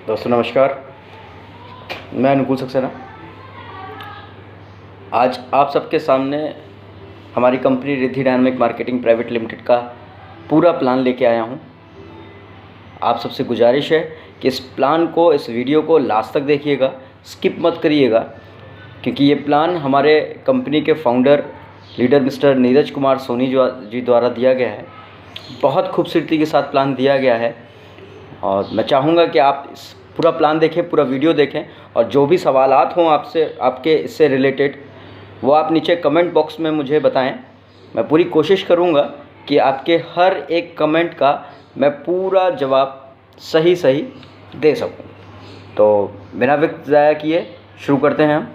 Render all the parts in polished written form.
दोस्तों नमस्कार, मैं अनुकूल सक्सेना। आज आप सबके सामने हमारी company Riddhi dynamic marketing private limited का पूरा प्लान लेके आया हूँ। आप सबसे गुजारिश है कि इस प्लान को, इस वीडियो को लास्ट तक देखिएगा, स्किप मत करिएगा, क्योंकि ये प्लान हमारे कंपनी के founder leader mister Neeraj Kumar Soni ji द्वारा दिया गया है। बहुत खूबसूरती के साथ प्लान दिया गया है और मैं चाहूँगा कि आप इस पूरा प्लान देखें, पूरा वीडियो देखें और जो भी सवालात हों आपसे, आपके इससे रिलेटेड, वो आप नीचे कमेंट बॉक्स में मुझे बताएं। मैं पूरी कोशिश करूँगा कि आपके हर एक कमेंट का मैं पूरा जवाब सही दे सकूँ। तो बिना वक्त ज़ाया किए शुरू करते हैं हम।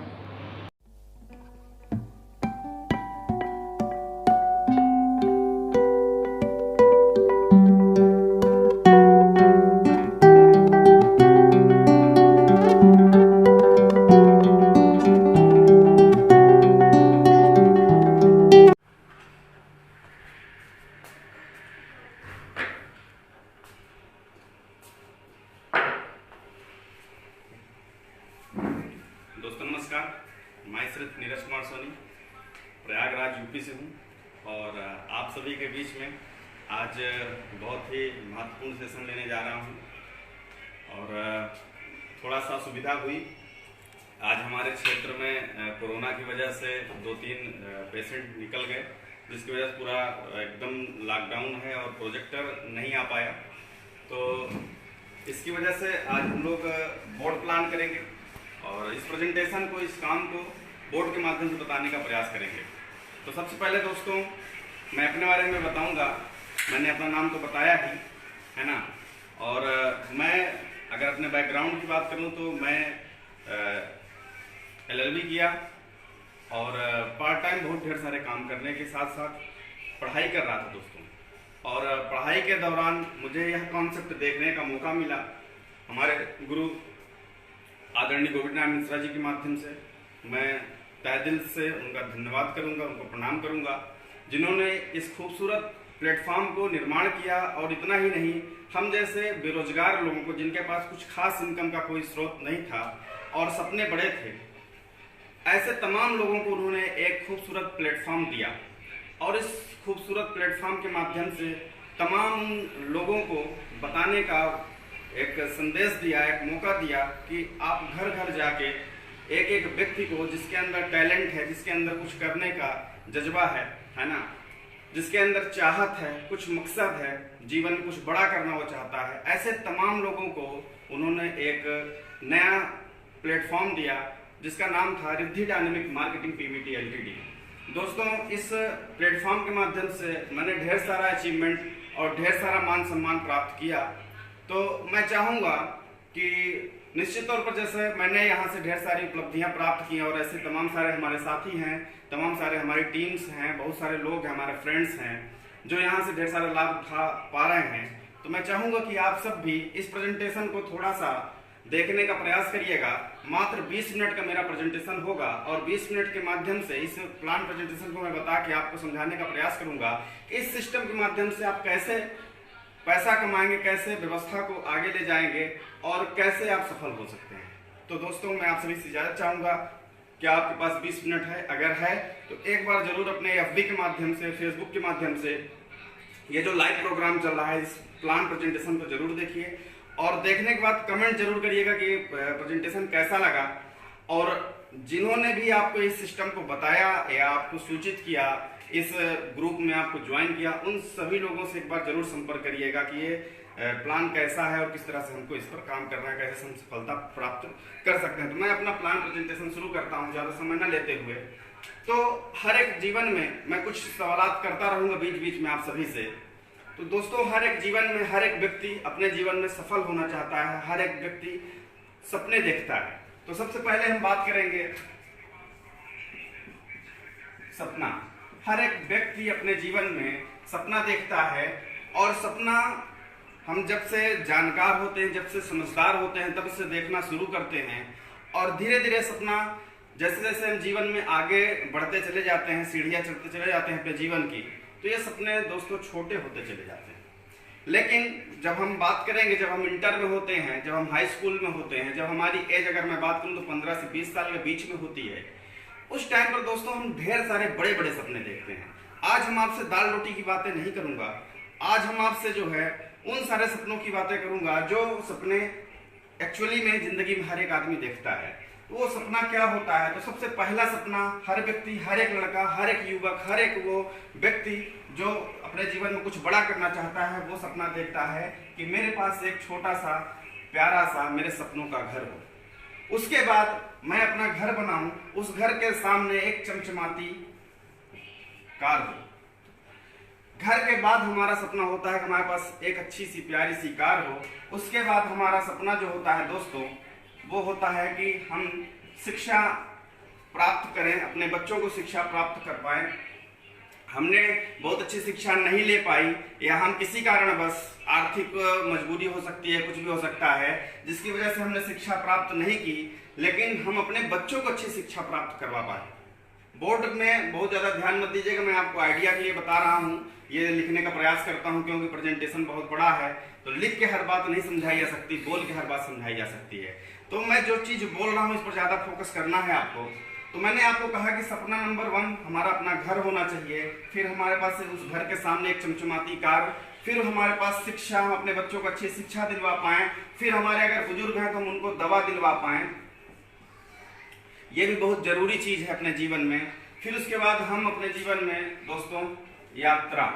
दोस्तों नमस्कार, मैं सिर्फ नीरज कुमार सोनी प्रयागराज यूपी से हूँ और आप सभी के बीच में आज बहुत ही महत्वपूर्ण सेशन लेने जा रहा हूँ। और थोड़ा सा सुविधा हुई, आज हमारे क्षेत्र में कोरोना की वजह से 2-3 पेशेंट निकल गए, जिसकी वजह से पूरा एकदम लॉकडाउन है और प्रोजेक्टर नहीं आ पाया। तो इसकी वजह से आज हम लोग बोर्ड प्लान करेंगे और इस प्रेजेंटेशन को, इस काम को बोर्ड के माध्यम से बताने का प्रयास करेंगे। तो सबसे पहले दोस्तों मैं अपने बारे में बताऊंगा। मैंने अपना नाम तो बताया ही है ना, और मैं अगर अपने बैकग्राउंड की बात करूं तो मैं LLB किया और पार्ट टाइम बहुत ढेर सारे काम करने के साथ साथ पढ़ाई कर रहा था दोस्तों। और पढ़ाई के दौरान मुझे यह कॉन्सेप्ट देखने का मौका मिला हमारे गुरु आदरणीय गोविंद नारायण मिश्रा जी के माध्यम से। मैं तहे दिल से उनका धन्यवाद करूंगा, उनको प्रणाम करूंगा, जिन्होंने इस खूबसूरत प्लेटफॉर्म को निर्माण किया। और इतना ही नहीं, हम जैसे बेरोजगार लोगों को, जिनके पास कुछ खास इनकम का कोई स्रोत नहीं था और सपने बड़े थे, ऐसे तमाम लोगों को उन्होंने एक खूबसूरत प्लेटफॉर्म दिया। और इस खूबसूरत प्लेटफॉर्म के माध्यम से तमाम लोगों को बताने का एक संदेश दिया, एक मौका दिया कि आप घर घर जाके एक एक व्यक्ति को, जिसके अंदर टैलेंट है, जिसके अंदर कुछ करने का जज्बा है ना, जिसके अंदर चाहत है, कुछ मकसद है, जीवन में कुछ बड़ा करना वो चाहता है, ऐसे तमाम लोगों को उन्होंने एक नया प्लेटफॉर्म दिया जिसका नाम था Riddhi dynamic marketing PVT LTD। दोस्तों इस प्लेटफॉर्म के माध्यम से मैंने ढेर सारा अचीवमेंट और ढेर सारा मान सम्मान प्राप्त किया। तो मैं चाहूँगा कि निश्चित तौर पर जैसे मैंने यहाँ से ढेर सारी उपलब्धियाँ प्राप्त की और ऐसे तमाम सारे हमारे साथी हैं, तमाम सारे हमारी टीम्स हैं, बहुत सारे लोग हैं, हमारे फ्रेंड्स हैं जो यहाँ से ढेर सारे लाभ उठा पा रहे हैं। तो मैं चाहूँगा कि आप सब भी इस प्रेजेंटेशन को थोड़ा सा देखने का प्रयास करिएगा। मात्र 20 मिनट का मेरा प्रेजेंटेशन होगा और 20 मिनट के माध्यम से इस प्लान प्रेजेंटेशन को मैं बता के आपको समझाने का प्रयास करूँगा कि इस सिस्टम के माध्यम से आप कैसे पैसा कमाएंगे, कैसे व्यवस्था को आगे ले जाएंगे और कैसे आप सफल हो सकते हैं। तो दोस्तों मैं आप सभी से इजाजत चाहूँगा कि आपके पास 20 मिनट है, अगर है तो एक बार जरूर अपने FB के माध्यम से, फेसबुक के माध्यम से ये जो लाइव प्रोग्राम चल रहा है, इस प्लान प्रेजेंटेशन को जरूर देखिए और देखने के बाद कमेंट जरूर करिएगा कि प्रेजेंटेशन कैसा लगा। और जिन्होंने भी आपको इस सिस्टम को बताया या आपको सूचित किया, इस ग्रुप में आपको ज्वाइन किया, उन सभी लोगों से एक बार जरूर संपर्क करिएगा कि ये प्लान कैसा है और किस तरह से हमको इस पर काम करना है, कैसे हम सफलता प्राप्त कर सकते हैं। तो मैं अपना प्लान प्रेजेंटेशन शुरू करता हूँ ज़्यादा समय न लेते हुए। तो हर एक जीवन में मैं कुछ सवालात करता रहूँगा बीच बीच में आप सभी से। तो दोस्तों हर एक जीवन में हर एक व्यक्ति अपने जीवन में सफल होना चाहता है, हर एक व्यक्ति सपने देखता है। तो सबसे पहले हम बात करेंगे सपना। हर एक व्यक्ति अपने जीवन में सपना देखता है और सपना हम जब से जानकार होते हैं, जब से समझदार होते हैं, तब से देखना शुरू करते हैं। और धीरे धीरे सपना, जैसे जैसे हम जीवन में आगे बढ़ते चले जाते हैं, सीढ़ियाँ चढ़ते चले जाते हैं अपने जीवन की, तो ये सपने दोस्तों छोटे होते चले जाते हैं। लेकिन जब हम बात करेंगे, जब हम इंटर में होते हैं, जब हम हाई स्कूल में होते हैं, जब हमारी एज अगर मैं बात करूं तो 15 से 20 साल के बीच में होती है, उस टाइम पर दोस्तों हम ढेर सारे बड़े बड़े सपने देखते हैं। आज हम आपसे दाल रोटी की बातें नहीं करूंगा, आज हम आपसे जो है उन सारे सपनों की बातें करूंगा जो सपने एक्चुअली में जिंदगी में हर एक आदमी देखता है। वो सपना क्या होता है? तो सबसे पहला सपना हर व्यक्ति, हर एक लड़का, हर एक युवक, हर एक वो व्यक्ति जो अपने जीवन में कुछ बड़ा करना चाहता है, वो सपना देखता है कि मेरे पास एक छोटा सा प्यारा सा मेरे सपनों का घर हो। उसके बाद मैं अपना घर बनाऊं, उस घर के सामने एक चमचमाती कार हो। घर के बाद हमारा सपना होता है कि हमारे पास एक अच्छी सी प्यारी सी कार हो। उसके बाद हमारा सपना जो होता है दोस्तों, वो होता है कि हम शिक्षा प्राप्त करें, अपने बच्चों को शिक्षा प्राप्त कर पाएं। हमने बहुत अच्छी शिक्षा नहीं ले पाई या हम किसी कारणवश, आर्थिक मजबूरी हो सकती है, कुछ भी हो सकता है, जिसकी वजह से हमने शिक्षा प्राप्त नहीं की, लेकिन हम अपने बच्चों को अच्छी शिक्षा प्राप्त करवा पाए। बोर्ड में बहुत ज़्यादा ध्यान मत दीजिएगा, मैं आपको आइडिया के लिए बता रहा हूँ, ये लिखने का प्रयास करता हूँ क्योंकि प्रेजेंटेशन बहुत बड़ा है, तो लिख के हर बात नहीं समझाई जा सकती, बोल के हर बात समझाई जा सकती है। तो मैं जो चीज़ बोल रहा हूँ इस पर ज़्यादा फोकस करना है आपको। तो मैंने आपको कहा कि सपना नंबर 1 हमारा अपना घर होना चाहिए, फिर हमारे पास उस घर के सामने एक चमचमाती कार, फिर हमारे पास शिक्षा, हम अपने बच्चों को अच्छी शिक्षा दिलवा पाएं, फिर हमारे अगर बुजुर्ग हैं तो हम उनको दवा दिलवा पाएं, ये भी बहुत जरूरी चीज़ है अपने जीवन में। फिर उसके बाद हम अपने जीवन में दोस्तों यात्रा,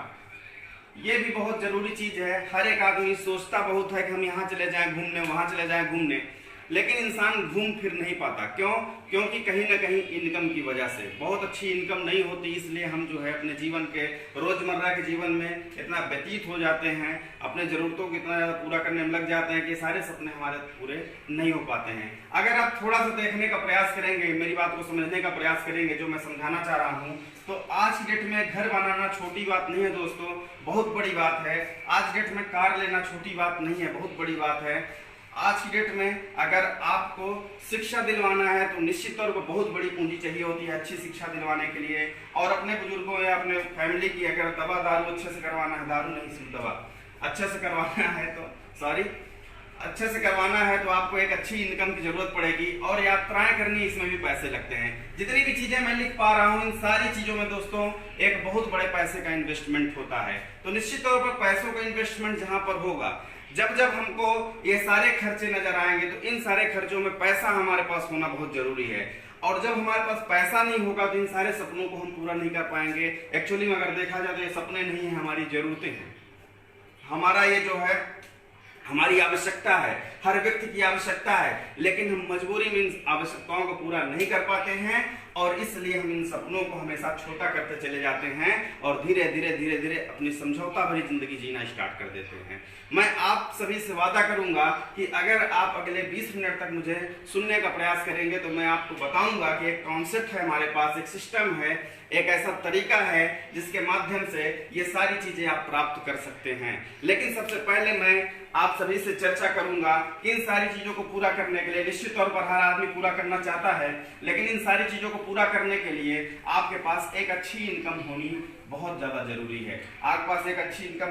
ये भी बहुत जरूरी चीज़ है। हर एक आदमी सोचता बहुत है कि हम यहाँ चले जाएं घूमने, वहाँ चले जाएं घूमने, लेकिन इंसान घूम फिर नहीं पाता। क्यों? क्योंकि कहीं ना कहीं इनकम की वजह से बहुत अच्छी इनकम नहीं होती, इसलिए हम जो है अपने जीवन के रोजमर्रा के जीवन में इतना व्यतीत हो जाते हैं, अपने ज़रूरतों को इतना ज़्यादा पूरा करने में लग जाते हैं कि सारे सपने हमारे पूरे नहीं हो पाते हैं। अगर आप थोड़ा सा देखने का प्रयास करेंगे, मेरी बात को समझने का प्रयास करेंगे जो मैं समझाना चाह रहा हूँ, तो आज की डेट में घर बनाना छोटी बात नहीं है दोस्तों, बहुत बड़ी बात है। आज डेट में कार लेना छोटी बात नहीं है, बहुत बड़ी बात है। आज की डेट में अगर आपको शिक्षा दिलवाना है तो निश्चित तौर पर बहुत बड़ी पूंजी चाहिए होती है अच्छी शिक्षा दिलवाने के लिए। और अपने बुजुर्गों या अपने फैमिली की अगर दवा दारू अच्छे से करवाना है, दारू नहीं सिर्फ दवा अच्छे से करवाना है तो अच्छे से करवाना है तो आपको एक अच्छी इनकम की जरूरत पड़ेगी, और यात्राएं करनी, इसमें भी पैसे लगते हैं। जितनी भी चीजें मैं लिख पा रहा हूँ, इन सारी चीजों में दोस्तों एक बहुत बड़े पैसे का इन्वेस्टमेंट होता है। तो निश्चित तौर पर पैसों का इन्वेस्टमेंट जहां पर होगा, जब जब हमको ये सारे खर्चे नजर आएंगे, तो इन सारे खर्चों में पैसा हमारे पास होना बहुत जरूरी है। और जब हमारे पास पैसा नहीं होगा तो इन सारे सपनों को हम पूरा नहीं कर पाएंगे। एक्चुअली में अगर देखा जाए तो ये सपने नहीं है, हमारी जरूरतें हैं। हमारा ये जो है हमारी आवश्यकता है, हर व्यक्ति की आवश्यकता है, लेकिन हम मजबूरी में इन आवश्यकताओं को पूरा नहीं कर पाते हैं, और इसलिए हम इन सपनों को हमेशा छोटा करते चले जाते हैं और धीरे धीरे अपनी समझौता भरी जिंदगी जीना स्टार्ट कर देते हैं। मैं आप सभी से वादा करूंगा कि अगर आप अगले 20 मिनट तक मुझे सुनने का प्रयास करेंगे तो मैं आपको बताऊंगा कि एक कॉन्सेप्ट है हमारे पास, एक सिस्टम है, एक ऐसा तरीका है जिसके माध्यम से ये सारी चीजें आप प्राप्त कर सकते हैं। लेकिन सबसे पहले मैं आप सभी से चर्चा करूंगा कि इन सारी चीजों को पूरा करने के लिए, निश्चित तौर पर हर आदमी पूरा करना चाहता है, लेकिन इन सारी चीजों को पूरा करने के लिए आपके पास एक अच्छी इनकम होनी बहुत ज्यादा जरूरी है। आपके पास एक अच्छी इनकम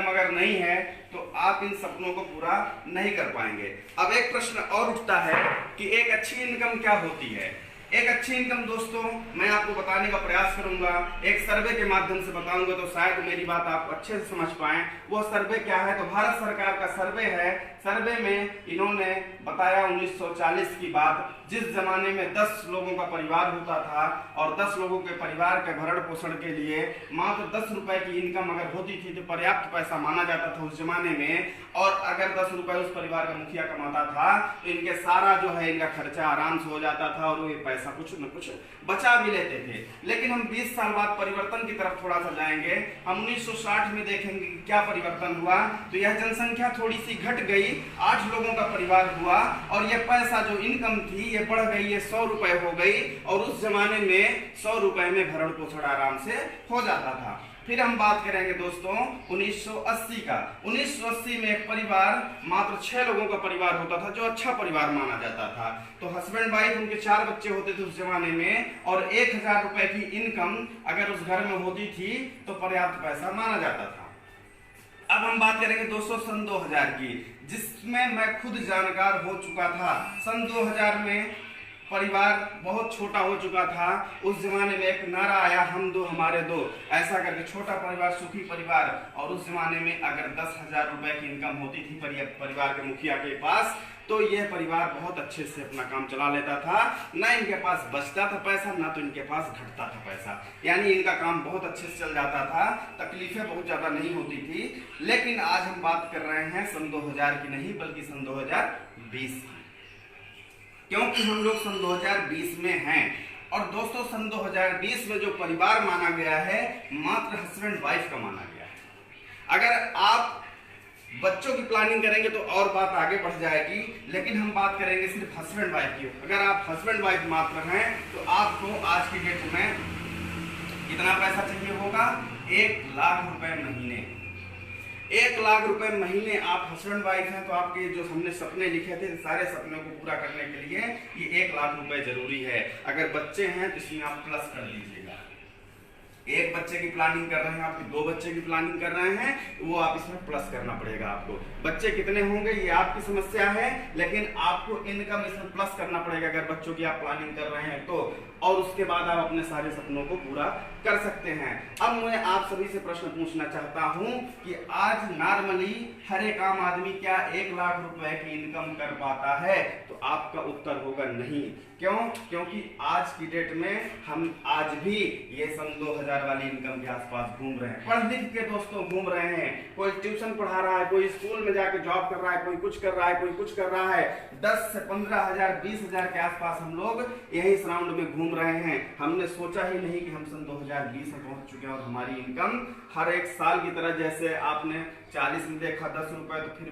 अगर नहीं है, तो आप इन सपनों को पूरा नहीं कर पाएंगे। अब एक प्रश्न और उठता है कि एक अच्छी इनकम क्या होती है। एक अच्छी इनकम दोस्तों मैं आपको बताने का प्रयास करूंगा, एक सर्वे के माध्यम से बताऊंगा, तो शायद मेरी बात आप अच्छे से समझ पाएं। वो सर्वे क्या है? तो भारत सरकार का सर्वे है। सर्वे में इन्होंने बताया 1940 की बात, जिस जमाने में 10 लोगों का परिवार होता था और 10 लोगों के परिवार के भरण पोषण के लिए मात्र 10 रुपए की इनकम अगर होती थी तो पर्याप्त पैसा माना जाता था उस जमाने में। और अगर 10 रुपए उस परिवार का मुखिया कमाता था तो इनके सारा जो है इनका खर्चा आराम से हो जाता था और वो पैसा कुछ न कुछ बचा भी लेते थे। लेकिन हम 20 साल बाद परिवर्तन की तरफ थोड़ा सा जाएंगे। हम 1960 में देखेंगे क्या परिवर्तन हुआ। तो यह जनसंख्या थोड़ी सी घट गई, 8 लोगों का परिवार हुआ और यह पैसा जो इनकम थी ये बढ़ गई, ये 100 रुपए हो गई। और उस जमाने में 100 रुपए में भरण पोषण आराम से हो जाता था। फिर हम बात करेंगे दोस्तों 1980 का। 1980 में एक परिवार मात्र 6 लोगों का परिवार होता था, जो अच्छा परिवार माना जाता था। तो हस्बैंड वाइफ, उनके 4 बच्चे होते थे उस जमाने में, और 1000 रुपए की इनकम अगर उस घर में होती थी तो पर्याप्त पैसा माना जाता था। अब हम बात करेंगे दोस्तों सन 2000 की, जिसमें मैं खुद जानकार हो चुका था। सन 2000 में परिवार बहुत छोटा हो चुका था। उस जमाने में एक नारा आया, हम दो हमारे दो, ऐसा करके छोटा परिवार सुखी परिवार। और उस जमाने में अगर 10,000 रुपए की इनकम होती थी परिवार के मुखिया के पास, तो यह परिवार बहुत अच्छे से अपना काम चला लेता था। ना इनके पास बचता था पैसा, ना तो इनके पास घटता था पैसा, यानी इनका काम बहुत अच्छे से चल जाता था, तकलीफें बहुत ज्यादा नहीं होती थी। लेकिन आज हम बात कर रहे हैं सन 2000 की नहीं, बल्कि सन 2020 की, क्योंकि हम लोग सन 2020 में हैं। और दोस्तों सन 2020 में जो परिवार माना गया है, मात्र हस्बैंड वाइफ का माना गया है। अगर आप बच्चों की प्लानिंग करेंगे तो और बात आगे बढ़ जाएगी, लेकिन हम बात करेंगे सिर्फ हस्बैंड वाइफ की। अगर आप हस्बैंड वाइफ मात्र हैं तो आपको आज की डेट में कितना पैसा चाहिए होगा? 1 लाख रुपए महीने। 1 लाख रुपए महीने। आप हस्बैंड वाइफ हैं तो आपके जो हमने सपने लिखे थे, सारे सपनों को पूरा करने के लिए ये 1 लाख रुपए जरूरी है। अगर बच्चे हैं तो इसमें आप प्लस कर लीजिएगा। 1 बच्चे की प्लानिंग कर रहे हैं, आपके 2 बच्चे की प्लानिंग कर रहे हैं, वो आप इसमें प्लस करना पड़ेगा आपको। बच्चे कितने होंगे ये आपकी समस्या है, लेकिन आपको इनकम इसमें प्लस करना पड़ेगा अगर बच्चों की आप प्लानिंग कर रहे हैं तो। और उसके बाद आप अपने सारे सपनों को पूरा कर सकते हैं। अब मैं आप सभी से प्रश्न पूछना चाहता हूं कि आज नॉर्मली हर एक आम आदमी क्या 1 लाख रुपए की इनकम कर पाता है? तो आपका उत्तर होगा नहीं। क्यों? क्योंकि आज की डेट में हम आज भी ये सन 2000 वाली इनकम के आसपास घूम रहे हैं। पढ़ लिख के दोस्तों घूम रहे हैं। कोई ट्यूशन पढ़ा रहा है, कोई स्कूल में जाके जॉब कर रहा है, कोई कुछ कर रहा है, कोई कुछ कर रहा है। 10 से 15,000 20,000 के आसपास हम लोग यही राउंड में घूम रहे हैं। हमने सोचा ही नहीं कि हम सन 2020 में पहुंच चुके हैं और हमारी इनकम हर एक साल की तरह, जैसे आपने 40 में देखा 10 रुपए, तो फिर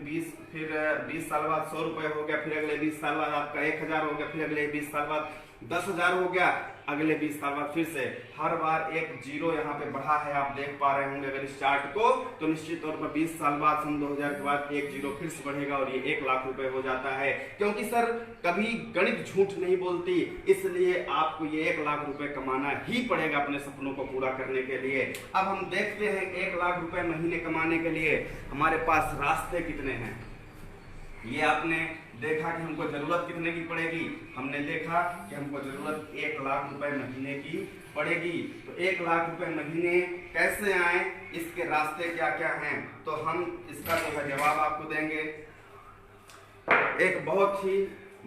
20 साल बाद 100 रुपए हो गया, फिर अगले 20 साल बाद आपका 1000 हो गया, फिर अगले 20 साल बाद 10,000 हो गया, अगले 20 साल बाद फिर से हर बार एक जीरो यहाँ पे बढ़ा है। आप देख पा रहे होंगे अगर इस चार्ट को, तो निश्चित तौर पर 20 साल बाद सन 2000 के बाद एक जीरो फिर से बढ़ेगा और ये 1 लाख रुपए हो जाता है। क्योंकि सर कभी गणित झूठ नहीं बोलती, इसलिए आपको ये 1 लाख रुपए कमाना ही पड़ेगा अपने सपनों को पूरा करने के लिए। अब हम देखते हैं 1 लाख रुपए महीने कमाने के लिए हमारे पास रास्ते कितने हैं। ये आपने देखा कि हमको जरूरत कितने की पड़ेगी। हमने देखा कि हमको जरूरत 1 लाख रुपए महीने की पड़ेगी। तो 1 लाख रुपए महीने कैसे आए, इसके रास्ते क्या क्या हैं, तो हम इसका जो है जवाब आपको देंगे। एक बहुत ही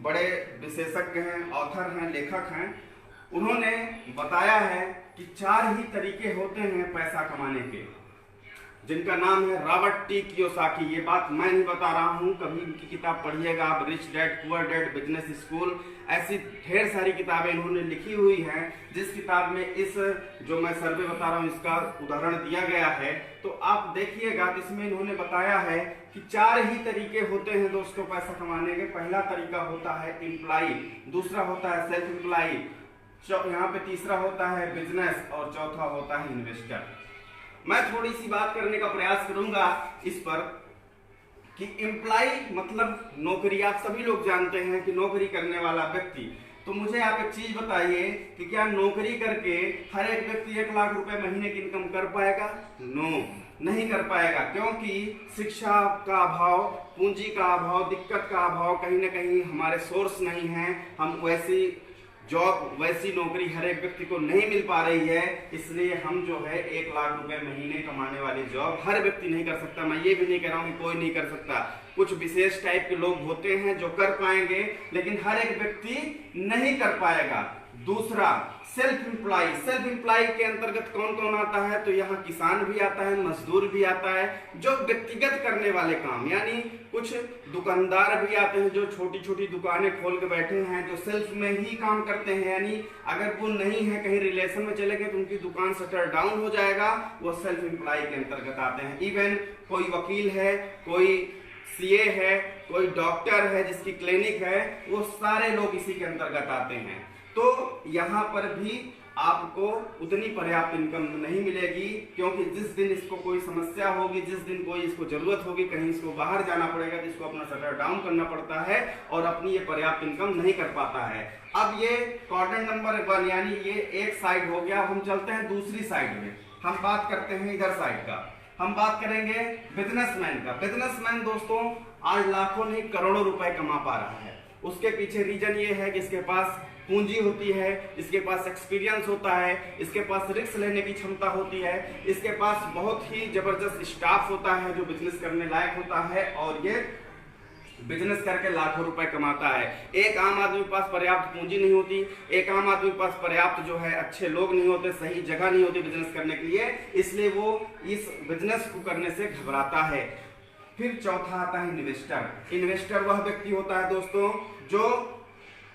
बड़े विशेषज्ञ हैं, ऑथर हैं, लेखक हैं, उन्होंने बताया है कि 4 ही तरीके होते हैं पैसा कमाने के, जिनका नाम है रॉबर्ट टी कियोसाकी। ये बात मैं नहीं बता रहा हूँ, कभी इनकी किताब पढ़िएगा आप, rich dad poor dad, business school, ऐसी ढेर सारी किताबें इन्होंने लिखी हुई हैं। जिस किताब में इस जो मैं सर्वे बता रहा हूँ इसका उदाहरण दिया गया है, तो आप देखिएगा तो इसमें इन्होंने बताया है कि 4 ही तरीके होते हैं दोस्तों पैसा कमाने के। पहला तरीका होता है एम्प्लॉय, दूसरा होता है सेल्फ एम्प्लॉय, यहाँ पे तीसरा होता है बिजनेस और चौथा होता है इन्वेस्टर। मैं थोड़ी सी बात करने का प्रयास करूंगा इस पर कि एम्प्लॉय मतलब नौकरी। आप सभी लोग जानते हैं कि नौकरी करने वाला व्यक्ति। तो मुझे आप एक चीज बताइए कि क्या नौकरी करके हर एक व्यक्ति 1 लाख रुपए महीने की इनकम कर पाएगा? नो, नहीं कर पाएगा। क्योंकि शिक्षा का अभाव, पूंजी का अभाव, दिक्कत का अभाव, कहीं ना कहीं हमारे सोर्स नहीं है। हम वैसी जॉब, वैसी नौकरी हर एक व्यक्ति को नहीं मिल पा रही है, इसलिए हम जो है 1 लाख रुपए महीने कमाने वाली जॉब हर व्यक्ति नहीं कर सकता। मैं ये भी नहीं कह रहा हूँ कि कोई नहीं कर सकता, कुछ विशेष टाइप के लोग होते हैं जो कर पाएंगे, लेकिन हर एक व्यक्ति नहीं कर पाएगा। दूसरा सेल्फ एम्प्लॉय। सेल्फ एम्प्लॉय के अंतर्गत कौन कौन आता है? तो यहाँ किसान भी आता है, मजदूर भी आता है, जो व्यक्तिगत करने वाले काम, यानी कुछ दुकानदार भी आते हैं जो छोटी छोटी दुकानें खोल के बैठे हैं, जो सेल्फ में ही काम करते हैं। यानी अगर वो नहीं है, कहीं रिलेशन में चले गए तो उनकी दुकान शटर डाउन हो जाएगा, वो सेल्फ एम्प्लॉय के अंतर्गत आते हैं। इवन कोई वकील है, कोई सीए है, कोई डॉक्टर है जिसकी क्लिनिक है, वो सारे लोग इसी के अंतर्गत आते हैं। तो यहाँ पर भी आपको उतनी पर्याप्त इनकम नहीं मिलेगी, क्योंकि जिस दिन इसको कोई समस्या होगी, जिस दिन कोई इसको जरूरत होगी, कहीं इसको बाहर जाना पड़ेगा तो इसको अपना शटर डाउन करना पड़ता है और अपनी ये पर्याप्त इनकम नहीं कर पाता है। अब ये क्वाड्रेंट नंबर 1 यानी ये एक साइड हो गया। हम चलते हैं दूसरी साइड में, हम बात करते हैं इधर साइड का। हम बात करेंगे बिजनेसमैन का। बिजनेसमैन दोस्तों आज लाखों नहीं करोड़ों रुपए कमा पा रहा है। उसके पीछे रीजन ये है कि इसके पास पूंजी होती है, इसके पास एक्सपीरियंस होता है, इसके पास रिस्क लेने की क्षमता होती है, इसके पास बहुत ही जबरदस्त स्टाफ होता है जो बिजनेस करने लायक होता है और ये बिजनेस करके लाखों रुपए कमाता है। एक आम आदमी के पास पर्याप्त पूंजी नहीं होती, एक आम आदमी के पास पर्याप्त जो है अच्छे लोग नहीं होते, सही जगह नहीं होती बिजनेस करने के लिए, इसलिए वो इस बिजनेस को करने से घबराता है। फिर चौथा आता है इन्वेस्टर। इन्वेस्टर वह व्यक्ति होता है दोस्तों जो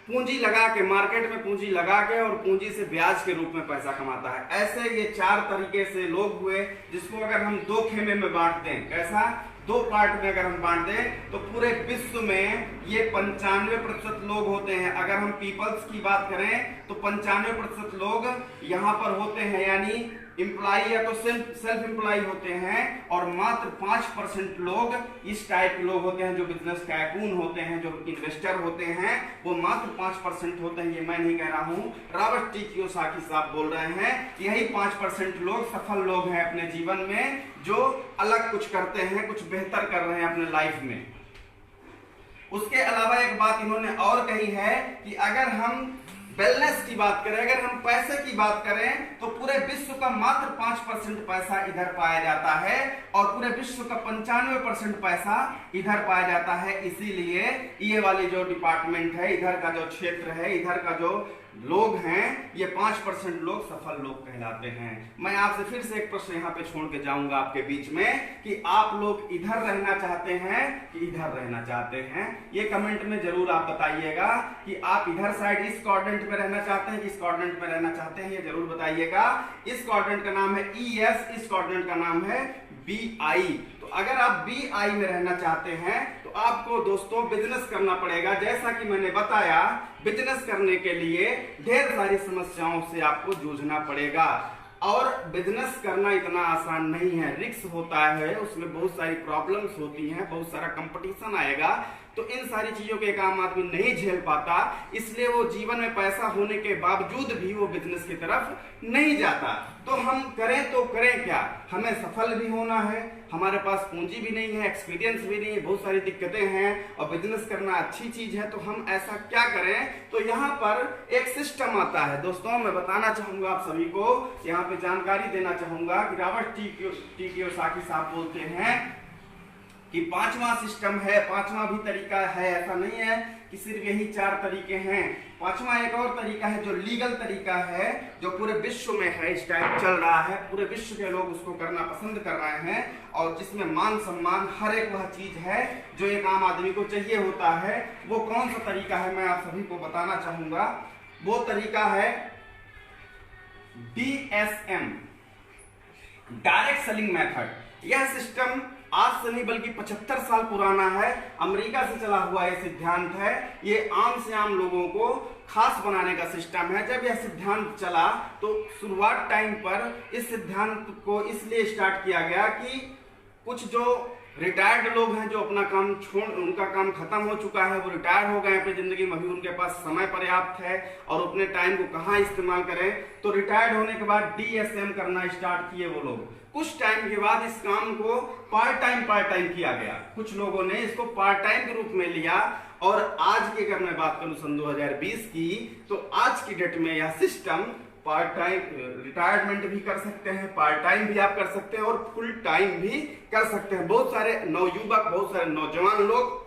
पूंजी लगा के, मार्केट में पूंजी लगा के और पूंजी से ब्याज के रूप में पैसा कमाता है। ऐसे ये 4 तरीके से लोग हुए जिसको अगर हम 2 खेमे में बांट दें, कैसा 2 पार्ट में अगर हम बांट दें तो पूरे विश्व में ये 95% लोग होते हैं। अगर हम पीपल्स की बात करें तो 95% लोग यहाँ पर होते हैं, यानी एम्प्लॉय या तो सेल्फ एम्प्लॉय होते हैं, और मात्र 5% लोग इस टाइप के लोग होते हैं जो बिजनेस टाइकून होते हैं, जो इन्वेस्टर होते हैं, वो मात्र 5% होते हैं। ये मैं नहीं कह रहा हूँ, रॉबर्ट टी कियोसाकी साहब बोल रहे हैं। यही 5% लोग सफल लोग हैं अपने जीवन में, जो अलग कुछ करते हैं, कुछ बेहतर कर रहे हैं अपने लाइफ में। उसके अलावा एक बात इन्होंने और कही है कि अगर हम वेलनेस की बात करें, अगर हम पैसे की बात करें तो पूरे विश्व का मात्र 5% पैसा इधर पाया जाता है और पूरे विश्व का 95% पैसा इधर पाया जाता है। इसीलिए ये वाली जो डिपार्टमेंट है, इधर का जो क्षेत्र है, इधर का जो लोग हैं, ये 5% लोग सफल लोग कहलाते हैं। मैं आपसे फिर से एक प्रश्न यहाँ पे छोड़ के जाऊंगा आपके बीच में कि आप लोग इधर रहना चाहते हैं कि इधर रहना चाहते हैं? ये कमेंट में जरूर आप बताइएगा कि आप इधर साइड इस क्वाड्रेंट में रहना चाहते हैं कि इस क्वाड्रेंट में रहना चाहते हैं, ये जरूर बताइएगा। इस क्वाड्रेंट का नाम है ES, इस क्वाड्रेंट का नाम है BI। तो अगर आप BI में रहना चाहते हैं तो आपको दोस्तों बिजनेस करना पड़ेगा। जैसा कि मैंने बताया, बिजनेस करने के लिए ढेर सारी समस्याओं से आपको जूझना पड़ेगा और बिजनेस करना इतना आसान नहीं है, रिस्क होता है, उसमें बहुत सारी प्रॉब्लम्स होती हैं, बहुत सारा कंपटीशन आएगा। तो इन सारी चीजों को एक आम आदमी नहीं झेल पाता, इसलिए वो जीवन में पैसा होने के बावजूद भी वो बिजनेस की तरफ नहीं जाता। तो हम करें तो करें क्या? हमें सफल भी होना है, हमारे पास पूंजी भी नहीं है, एक्सपीरियंस भी नहीं है, बहुत सारी दिक्कतें हैं और बिजनेस करना अच्छी चीज है, तो हम ऐसा क्या करें? तो यहाँ पर एक सिस्टम आता है दोस्तों, मैं बताना चाहूंगा आप सभी को, यहाँ पे जानकारी देना चाहूंगा कि रॉबर्ट टी कियोसाकी साहब बोलते हैं कि 5वां सिस्टम है, 5वां भी तरीका है। ऐसा नहीं है कि सिर्फ यही 4 तरीके हैं। 5वां एक और तरीका है जो लीगल तरीका है, जो पूरे विश्व में है, इस टाइम चल रहा है, पूरे विश्व के लोग उसको करना पसंद कर रहे हैं और जिसमें मान सम्मान हर एक वह चीज है जो एक आम आदमी को चाहिए होता है। वो कौन सा तरीका है मैं आप सभी को बताना चाहूंगा। वो तरीका है DSM, डायरेक्ट सेलिंग मेथड। यह सिस्टम आज से नहीं बल्कि 75 साल पुराना है, अमेरिका से चला हुआ यह सिद्धांत है। ये आम से आम लोगों को खास बनाने का सिस्टम है। जब यह सिद्धांत चला तो शुरुआत टाइम पर इस सिद्धांत को इसलिए स्टार्ट किया गया कि कुछ जो रिटायर्ड लोग हैं, जो अपना काम छोड़, उनका काम खत्म हो चुका है, वो रिटायर हो गए अपनी जिंदगी में, अभी उनके पास समय पर्याप्त है और अपने टाइम को कहाँ इस्तेमाल करें, तो रिटायर्ड होने के बाद DSM करना स्टार्ट किए वो लोग। कुछ टाइम के बाद इस काम को पार्ट टाइम किया गया, कुछ लोगों ने इसको पार्ट टाइम के रूप में लिया और आज की अगर मैं बात करूं सन 2020 की, तो आज की डेट में यह सिस्टम पार्ट टाइम रिटायरमेंट भी कर सकते हैं, पार्ट टाइम भी आप कर सकते हैं और फुल टाइम भी कर सकते हैं। बहुत सारे नवयुवक, बहुत सारे नौजवान लोग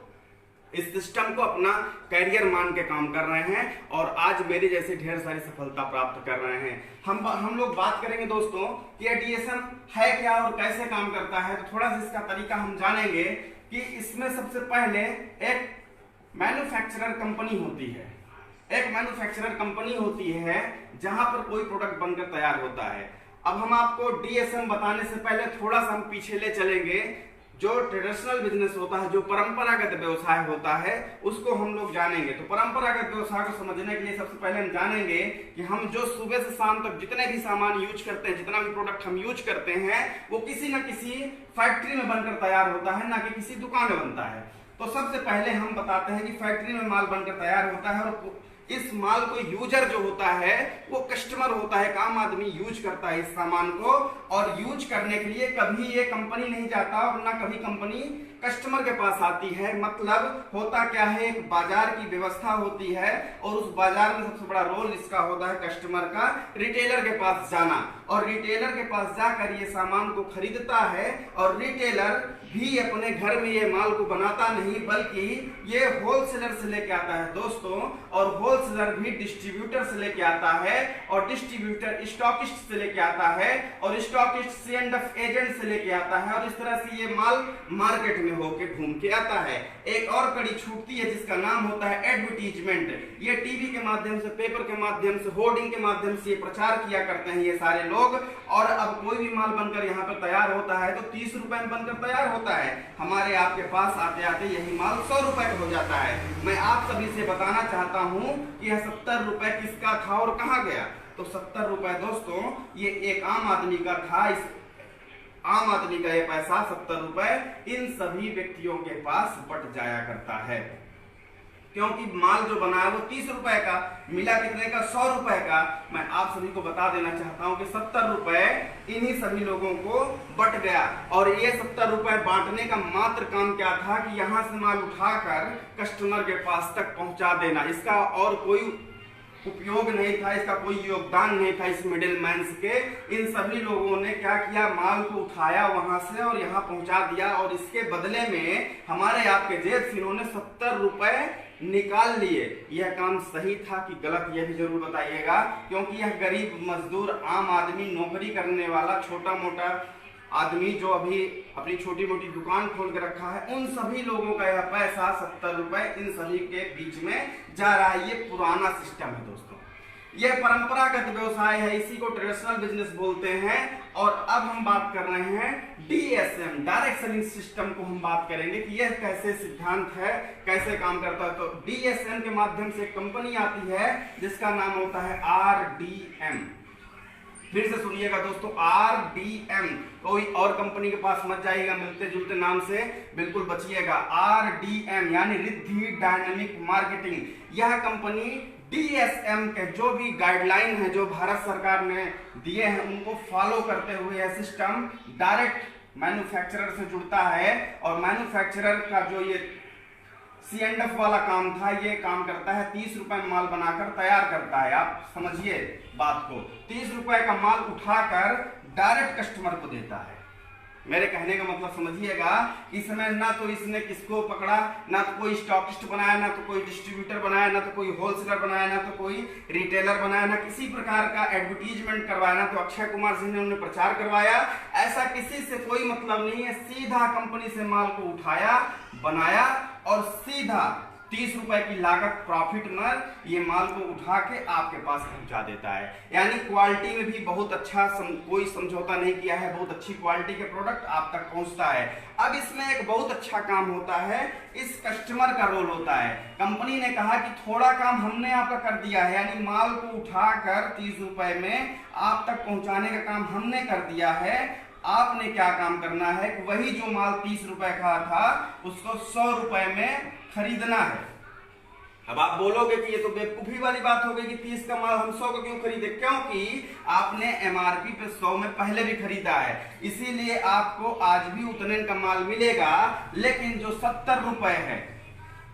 इस सिस्टम को अपना कैरियर मान के काम कर रहे हैं और आज मेरी जैसे ढेर सारी सफलता प्राप्त कर रहे हैं। हम लोग बात करेंगे दोस्तों कि ये DSM है क्या और कैसे काम करता है, तो थोड़ा सा इसका तरीका हम जानेंगे कि इसमें सबसे पहले एक मैन्युफैक्चरर कंपनी होती है, एक मैन्युफैक्चरर कंपनी होती है जहां पर कोई प्रोडक्ट बनकर तैयार होता है। अब हम आपको DSM बताने से पहले थोड़ा सा हम पीछे ले चलेंगे। जो ट्रेडिशनल बिजनेस होता है, जो परंपरागत व्यवसाय होता है, उसको हम लोग जानेंगे। तो परंपरागत व्यवसाय को समझने के लिए सबसे पहले हम जानेंगे कि हम जो सुबह से शाम तक जितने भी सामान यूज करते हैं, जितना भी प्रोडक्ट हम यूज करते हैं, वो किसी न किसी फैक्ट्री में बनकर तैयार होता है, ना कि किसी दुकान में बनता है। तो सबसे पहले हम बताते हैं कि फैक्ट्री में माल बनकर तैयार होता है और इस माल को यूजर जो होता है वो कस्टमर होता है, आम आदमी यूज करता है इस सामान को। और यूज करने के लिए कभी ये कंपनी नहीं जाता और ना कभी कंपनी कस्टमर के पास आती है। मतलब होता क्या है, एक बाजार की व्यवस्था होती है और उस बाजार में सबसे बड़ा रोल इसका होता है कस्टमर का, रिटेलर के पास जाना। और रिटेलर के पास जाकर ये सामान को खरीदता है और रिटेलर भी अपने घर में ये माल को बनाता नहीं, बल्कि ये होलसेलर से लेके आता है दोस्तों, और होलसेलर भी डिस्ट्रीब्यूटर से लेके आता है, और डिस्ट्रीब्यूटर स्टॉकिस्ट से लेके आता है, और स्टॉकिस्ट C&F एजेंट से लेके आता है, और इस तरह से ये माल मार्केट में होके घूम के आता है। एक और कड़ी छूटती है जिसका नाम होता है एडवर्टीजमेंट। ये टीवी के माध्यम से, पेपर के माध्यम से, होर्डिंग के माध्यम से प्रचार किया करते हैं ये सारे लोग। और अब कोई भी माल बनकर यहाँ पर तैयार होता है तो 30 रुपए में बनकर तैयार होता है, हमारे आपके पास आते आते यही माल 100 रुपए का हो जाता है। मैं आप सभी से बताना चाहता हूँ कि यह 70 रुपए किसका था और कहाँ गया। तो 70 रुपए दोस्तों ये एक आम आदमी का था। इस आम आदमी का ये पैसा 70 रुपए इन सभी व्यक्तियों के पास बट जाया करता है, क्योंकि माल जो बना है वो 30 रुपए का मिला, कितने का, 100 रुपए का। मैं आप सभी को बता देना चाहता हूं कि 70 रुपए इन्हीं सभी लोगों को बट गया। और ये 70 रुपए बांटने का मात्र काम क्या था कि यहां से माल उठाकर कस्टमर के पास तक पहुंचा देना। इसका और कोई उपयोग नहीं था, इसका कोई योगदान नहीं था इस मिडिल मैन के। इन सभी लोगों ने क्या किया, माल को उठाया वहां से और यहाँ पहुंचा दिया, और इसके बदले में हमारे आपके जेब से इन्होंने 70 रुपए निकाल लिए। यह काम सही था कि गलत, यह भी जरूर बताइएगा, क्योंकि यह गरीब मजदूर, आम आदमी, नौकरी करने वाला, छोटा मोटा आदमी जो अभी अपनी छोटी मोटी दुकान खोल के रखा है, उन सभी लोगों का यह पैसा 70 रुपए इन सभी के बीच में जा रहा है। ये पुराना सिस्टम है दोस्तों, यह परंपरागत व्यवसाय है, इसी को ट्रेडिशनल बिजनेस बोलते हैं। और अब हम बात कर रहे हैं DSM, डायरेक्ट सेलिंग सिस्टम को हम बात करेंगे कि यह कैसे सिद्धांत है, कैसे काम करता है। तो DSM के माध्यम से एक कंपनी आती है जिसका नाम होता है RDM। फिर से सुनिएगा दोस्तों, RDM, कोई और कंपनी के पास मत जाइएगा मिलते जुलते नाम से, बिल्कुल बचिएगा। RDM यानी रिद्धि डायनेमिक मार्केटिंग। यह कंपनी DSM के जो भी गाइडलाइन है जो भारत सरकार ने दिए हैं उनको फॉलो करते हुए यह सिस्टम डायरेक्ट मैन्युफैक्चरर से जुड़ता है। और मैन्युफैक्चरर का जो ये C&F वाला काम था, ये काम करता है 30 रुपए माल बनाकर तैयार करता है। आप समझिए बात को, 30 रुपए का माल उठाकर डायरेक्ट कस्टमर को देता है। मेरे कहने का मतलब समझिएगा, इस समय ना तो इसने किसको पकड़ा, ना तो कोई स्टॉकिस्ट बनाया, ना तो कोई डिस्ट्रीब्यूटर बनाया, ना तो कोई होलसेलर बनाया, ना तो कोई रिटेलर बनाया, ना किसी प्रकार का एडवर्टीजमेंट करवाया, ना तो अक्षय कुमार सिंह ने उन्हें प्रचार करवाया। ऐसा किसी से कोई मतलब नहीं है। सीधा कंपनी से माल को उठाया, बनाया और सीधा 30 रुपए की लागत प्रॉफिट में ये माल को उठा के आपके पास पहुंचा देता है। यानी क्वालिटी में भी बहुत अच्छा कोई समझौता नहीं किया है, बहुत अच्छी क्वालिटी के प्रोडक्ट आप तक पहुंचता है। अब इसमें एक बहुत अच्छा काम होता है, इस कस्टमर का रोल होता है। कंपनी ने कहा कि थोड़ा काम हमने आपका कर दिया है, यानी माल को उठाकर 30 रुपए में आप तक पहुंचाने का काम हमने कर दिया है। आपने क्या काम करना है कि वही जो माल 30 रुपए का था उसको 100 रुपए में खरीदना है। अब आप बोलोगे कि ये तो बेवकूफी वाली बात हो गई कि 30 का माल हम 100 का क्यों खरीदे, क्योंकि आपने MRP पे 100 में पहले भी खरीदा है, इसीलिए आपको आज भी उतने का माल मिलेगा। लेकिन जो 70 रुपए है,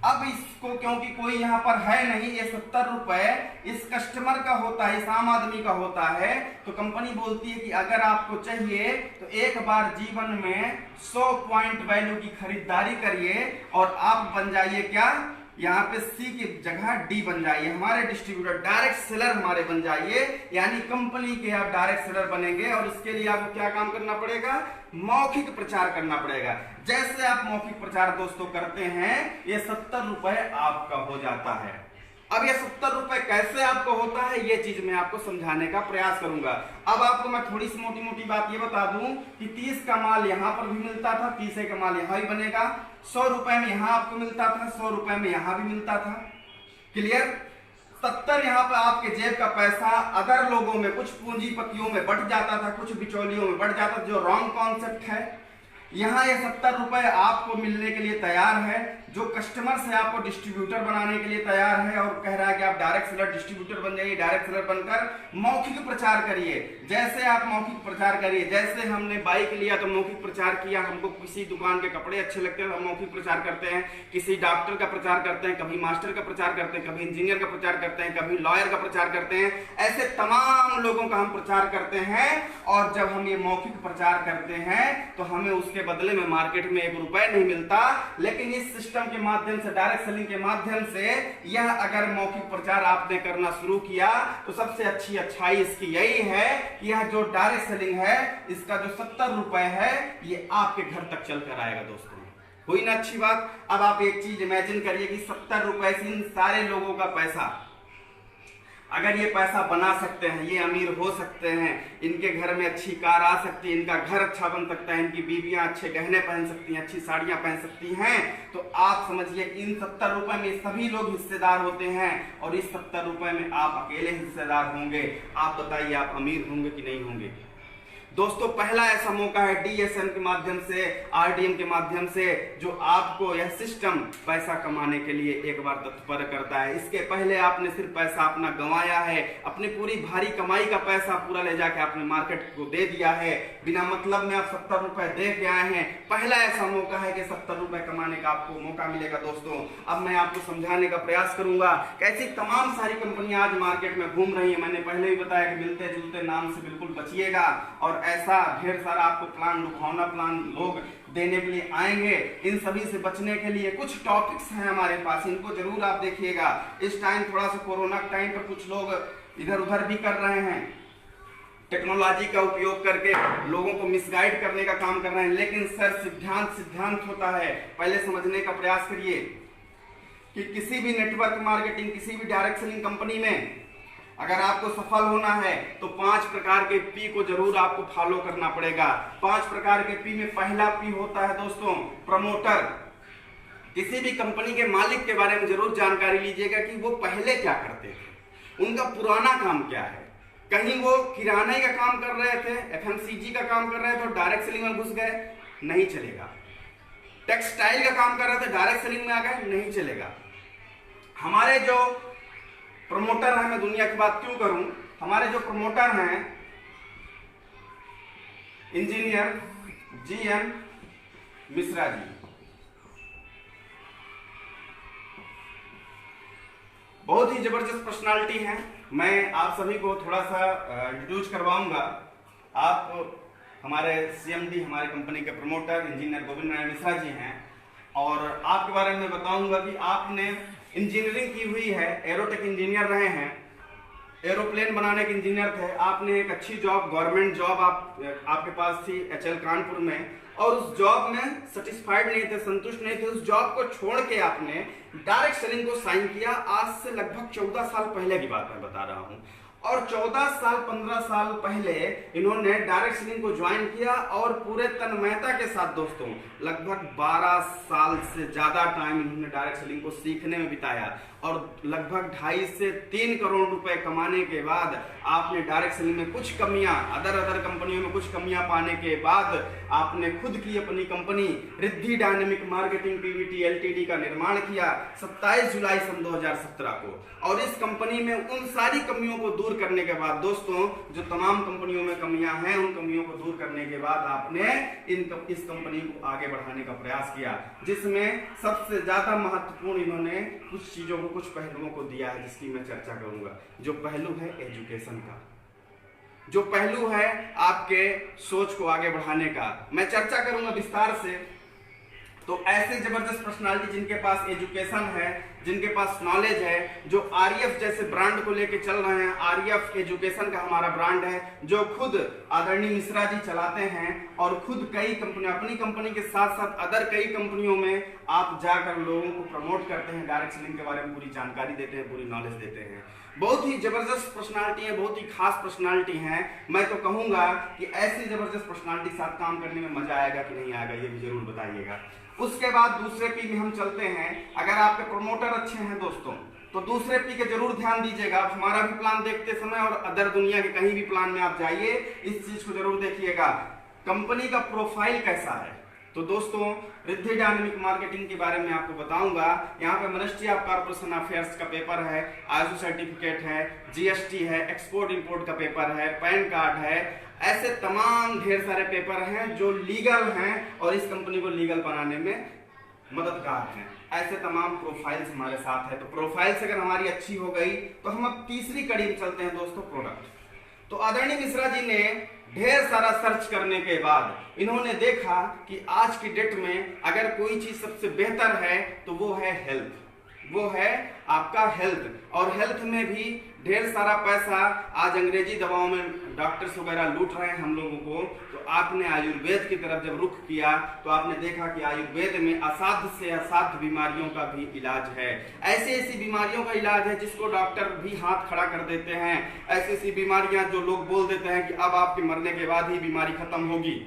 अब इसको क्योंकि कोई यहाँ पर है नहीं, ये 70 रुपए इस कस्टमर का होता है, इस आम आदमी का होता है। तो कंपनी बोलती है कि अगर आपको चाहिए तो एक बार जीवन में 100 पॉइंट वैल्यू की खरीदारी करिए और आप बन जाइए क्या, यहाँ पे C की जगह D बन जाइए, हमारे डिस्ट्रीब्यूटर, डायरेक्ट सेलर हमारे बन जाइए। यानी कंपनी के आप डायरेक्ट सेलर बनेंगे और इसके लिए आपको क्या काम करना पड़ेगा, मौखिक प्रचार करना पड़ेगा। जैसे आप मौखिक प्रचार दोस्तों करते हैं, ये 70 रुपए आपका हो जाता है। अब ये 70 रुपए कैसे आपको होता है, ये चीज मैं आपको समझाने का प्रयास करूंगा। अब आपको मैं थोड़ी सी मोटी मोटी बात ये बता दूं कि 30 का माल यहां पर भी मिलता था, 30 का माल यहां भी बनेगा, 100 रुपए में यहां आपको मिलता था, 100 रुपए में यहां भी मिलता था। क्लियर? 70 यहाँ पे आपके जेब का पैसा अदर लोगों में, कुछ पूंजीपतियों में बढ़ जाता था, कुछ बिचौलियों में बढ़ जाता था, जो रॉन्ग कॉन्सेप्ट है। यहाँ ये 70 रुपए आपको मिलने के लिए तैयार है, जो कस्टमर से आपको डिस्ट्रीब्यूटर बनाने के लिए तैयार है और कह रहा है कि आप डायरेक्ट सेलर डिस्ट्रीब्यूटर बन जाइए, डायरेक्ट सेलर बनकर मौखिक प्रचार करिए। जैसे आप मौखिक प्रचार करिए, जैसे हमने बाइक लिया तो मौखिक प्रचार किया, हमको किसी दुकान के कपड़े अच्छे लगते हैं तो हम मौखिक प्रचार करते हैं, किसी डॉक्टर का प्रचार करते हैं, कभी मास्टर का प्रचार करते हैं, कभी इंजीनियर का प्रचार करते हैं, कभी लॉयर का प्रचार करते हैं। ऐसे तमाम लोगों का हम प्रचार करते हैं और जब हम ये मौखिक प्रचार करते हैं तो हमें उसके बदले में मार्केट में 1 रुपए नहीं मिलता। लेकिन इस सिस्टम के माध्यम से, डायरेक्ट सेलिंग के माध्यम से, यह अगर मौखिक प्रचार आपने करना शुरू किया तो सबसे अच्छी अच्छाई इसकी यही है कि यह जो डायरेक्ट सेलिंग है, इसका जो 70 रुपए है, ये आपके घर तक चल कर आएगा। दोस्तों, हुई ना अच्छी बात? अब आप एक चीज इमेजिन करिए कि 70 रुपए से इन सारे लोगों का पैसा, अगर ये पैसा बना सकते हैं, ये अमीर हो सकते हैं, इनके घर में अच्छी कार आ सकती है, इनका घर अच्छा बन सकता है, इनकी बीवियां अच्छे गहने पहन सकती हैं, अच्छी साड़ियां पहन सकती हैं, तो आप समझिए इन 70 रुपए में सभी लोग हिस्सेदार होते हैं और इस 70 रुपए में आप अकेले हिस्सेदार होंगे। आप बताइए, आप अमीर होंगे कि नहीं होंगे? दोस्तों, पहला ऐसा मौका है डीएसएम के माध्यम से, आरडीएम के माध्यम से, जो आपको यह सिस्टम पैसा कमाने के लिए एक बार तत्पर करता है। इसके पहले आपने सिर्फ पैसा अपना गंवाया है, अपनी पूरी भारी कमाई का पैसा पूरा ले जाके आपने मार्केट को दे दिया है, बिना मतलब में आप 70 रुपए दे के आए हैं। पहला ऐसा मौका है कि 70 रुपए कमाने का आपको मौका मिलेगा। दोस्तों, अब मैं आपको समझाने का प्रयास करूंगा कैसी तमाम सारी कंपनियां आज मार्केट में घूम रही है। मैंने पहले ही बताया कि मिलते जुलते नाम से बिल्कुल बचिएगा और ऐसा ढेर सारा आपको प्लान, लुभावना प्लान लोग देने के लिए आएंगे। इन सभी से बचने के लिए कुछ टॉपिक्स हैं हमारे पास, इनको जरूर आप देखिएगा। इस टाइम थोड़ा सा कोरोना टाइम पर कुछ लोग इधर उधर भी कर रहे हैं, टेक्नोलॉजी का उपयोग करके लोगों को मिसगाइड करने का काम कर रहे हैं, लेकिन सर सिद्धांत होता है। पहले समझने का प्रयास करिए कि किसी भी नेटवर्क मार्केटिंग, किसी भी डायरेक्ट सेलिंग कंपनी में अगर आपको सफल होना है तो 5 प्रकार के पी को जरूर आपको फॉलो करना पड़ेगा। 5 प्रकार के पी में पहला पी होता है दोस्तों प्रमोटर। किसी भी कंपनी के मालिक के बारे में जरूर जानकारी लीजिएगा कि वो पहले क्या करते थे, उनका पुराना काम क्या है। कहीं वो किराने का काम कर रहे थे, एफएमसीजी का काम कर रहे थे और डायरेक्ट सेलिंग में घुस गए, नहीं चलेगा। टेक्सटाइल का काम कर रहे थे, डायरेक्ट सेलिंग में आ गए, नहीं चलेगा। हमारे जो प्रमोटर है, मैं दुनिया की बात क्यों करूं, हमारे जो प्रमोटर हैं इंजीनियर जीएम मिश्रा जी, बहुत ही जबरदस्त पर्सनालिटी हैं। मैं आप सभी को थोड़ा सा इंट्रोड्यूस करवाऊंगा। आप हमारे सीएमडी, हमारे कंपनी के प्रमोटर इंजीनियर गोविंद नारायण मिश्रा जी हैं और आपके बारे में बताऊंगा कि आपने इंजीनियरिंग की हुई है, एरोटेक इंजीनियर रहे हैं, एरोप्लेन बनाने के इंजीनियर थे। आपने एक अच्छी जॉब, गवर्नमेंट जॉब आपके पास थी एचएल कानपुर में, और उस जॉब में सेटिस्फाइड नहीं थे, संतुष्ट नहीं थे। उस जॉब को छोड़ के आपने डायरेक्ट सेलिंग को साइन किया। आज से लगभग 14 साल पहले की बात मैं बता रहा हूं, और 14 साल 15 साल पहले इन्होंने डायरेक्ट सेलिंग को ज्वाइन किया और पूरे तन्मयता के साथ दोस्तों लगभग 12 साल से ज्यादा टाइम इन्होंने डायरेक्ट सेलिंग को सीखने में बिताया और लगभग 2.5 से 3 करोड़ रुपए कमाने के बाद आपने डायरेक्ट सेलिंग में कुछ कमियां, अदर कंपनियों में कुछ कमियां पाने के बाद आपने खुद की अपनी company Riddhi dynamic marketing Pvt LTD का निर्माण किया 27 जुलाई सन 2017 को। और इस कंपनी में उन सारी कमियों को दूर करने के बाद दोस्तों, जो तमाम कंपनियों में कमियां हैं, उन कमियों को दूर करने के बाद आपने इस कंपनी को आगे बढ़ाने का प्रयास किया, जिसमें सबसे ज्यादा महत्वपूर्ण इन्होंने कुछ चीजों को, कुछ पहलुओं को दिया है, जिसकी मैं चर्चा करूंगा। जो पहलू है एजुकेशन का, जो पहलू है आपके सोच को आगे बढ़ाने का, मैं चर्चा करूंगा विस्तार से। तो ऐसे जबरदस्त पर्सनालिटी जिनके पास एजुकेशन है, जिनके पास नॉलेज है, जो आरएफ जैसे ब्रांड को लेके चल रहे हैं, आरएफ एजुकेशन का हमारा ब्रांड है, जो खुद आदरणीय मिश्रा जी चलाते हैं और खुद कई कंपनी, अपनी कंपनी के साथ साथ अदर कई कंपनियों में आप जाकर लोगों को प्रमोट करते हैं, डायरेक्ट सेलिंग के बारे में पूरी जानकारी देते हैं, पूरी नॉलेज देते हैं। बहुत ही जबरदस्त पर्सनालिटी है, बहुत ही खास पर्सनालिटी है। मैं तो कहूंगा कि ऐसी जबरदस्त पर्सनालिटी के साथ काम करने में मजा आएगा कि नहीं आएगा, ये भी जरूर बताइएगा। उसके बाद दूसरे पी में हम चलते हैं। अगर आपके प्रमोटर अच्छे हैं दोस्तों, तो दूसरे पी के जरूर ध्यान दीजिएगा। आप हमारा भी प्लान देखते समय और अदर दुनिया के कहीं भी प्लान में आप जाइए, इस चीज को जरूर देखिएगा, कंपनी का प्रोफाइल कैसा है। तो दोस्तों, रिद्धि डायनेमिक मार्केटिंग के बारे में आपको बताऊंगा। यहाँ पे मिनिस्ट्री ऑफ कॉर्पोरेशन अफेयर्स का पेपर है, आईएसओ सर्टिफिकेट है, जीएसटी है, एक्सपोर्ट इंपोर्ट का पेपर है, पैन कार्ड है, ऐसे तमाम ढेर सारे पेपर हैं जो लीगल हैं और इस कंपनी को लीगल बनाने में मददगार हैं। ऐसे तमाम प्रोफाइल्स हमारे साथ है। तो प्रोफाइल्स अगर हमारी अच्छी हो गई तो हम अब तीसरी कड़ी में चलते हैं दोस्तों, प्रोडक्ट। तो आदरणीय मिश्रा जी ने ढेर सारा सर्च करने के बाद इन्होंने देखा कि आज की डेट में अगर कोई चीज सबसे बेहतर है तो वो है हेल्थ, वो है आपका हेल्थ। और हेल्थ में भी ढेर सारा पैसा आज अंग्रेजी दवाओं में डॉक्टर्स वगैरह लूट रहे हैं हम लोगों को। तो आपने आयुर्वेद की तरफ जब रुख किया तो आपने देखा कि आयुर्वेद में असाध्य से असाध्य बीमारियों का भी इलाज है। ऐसी ऐसी बीमारियों का इलाज है जिसको डॉक्टर भी हाथ खड़ा कर देते हैं। ऐसी ऐसी बीमारियां जो लोग बोल देते हैं कि अब आपके मरने के बाद ही बीमारी खत्म होगी।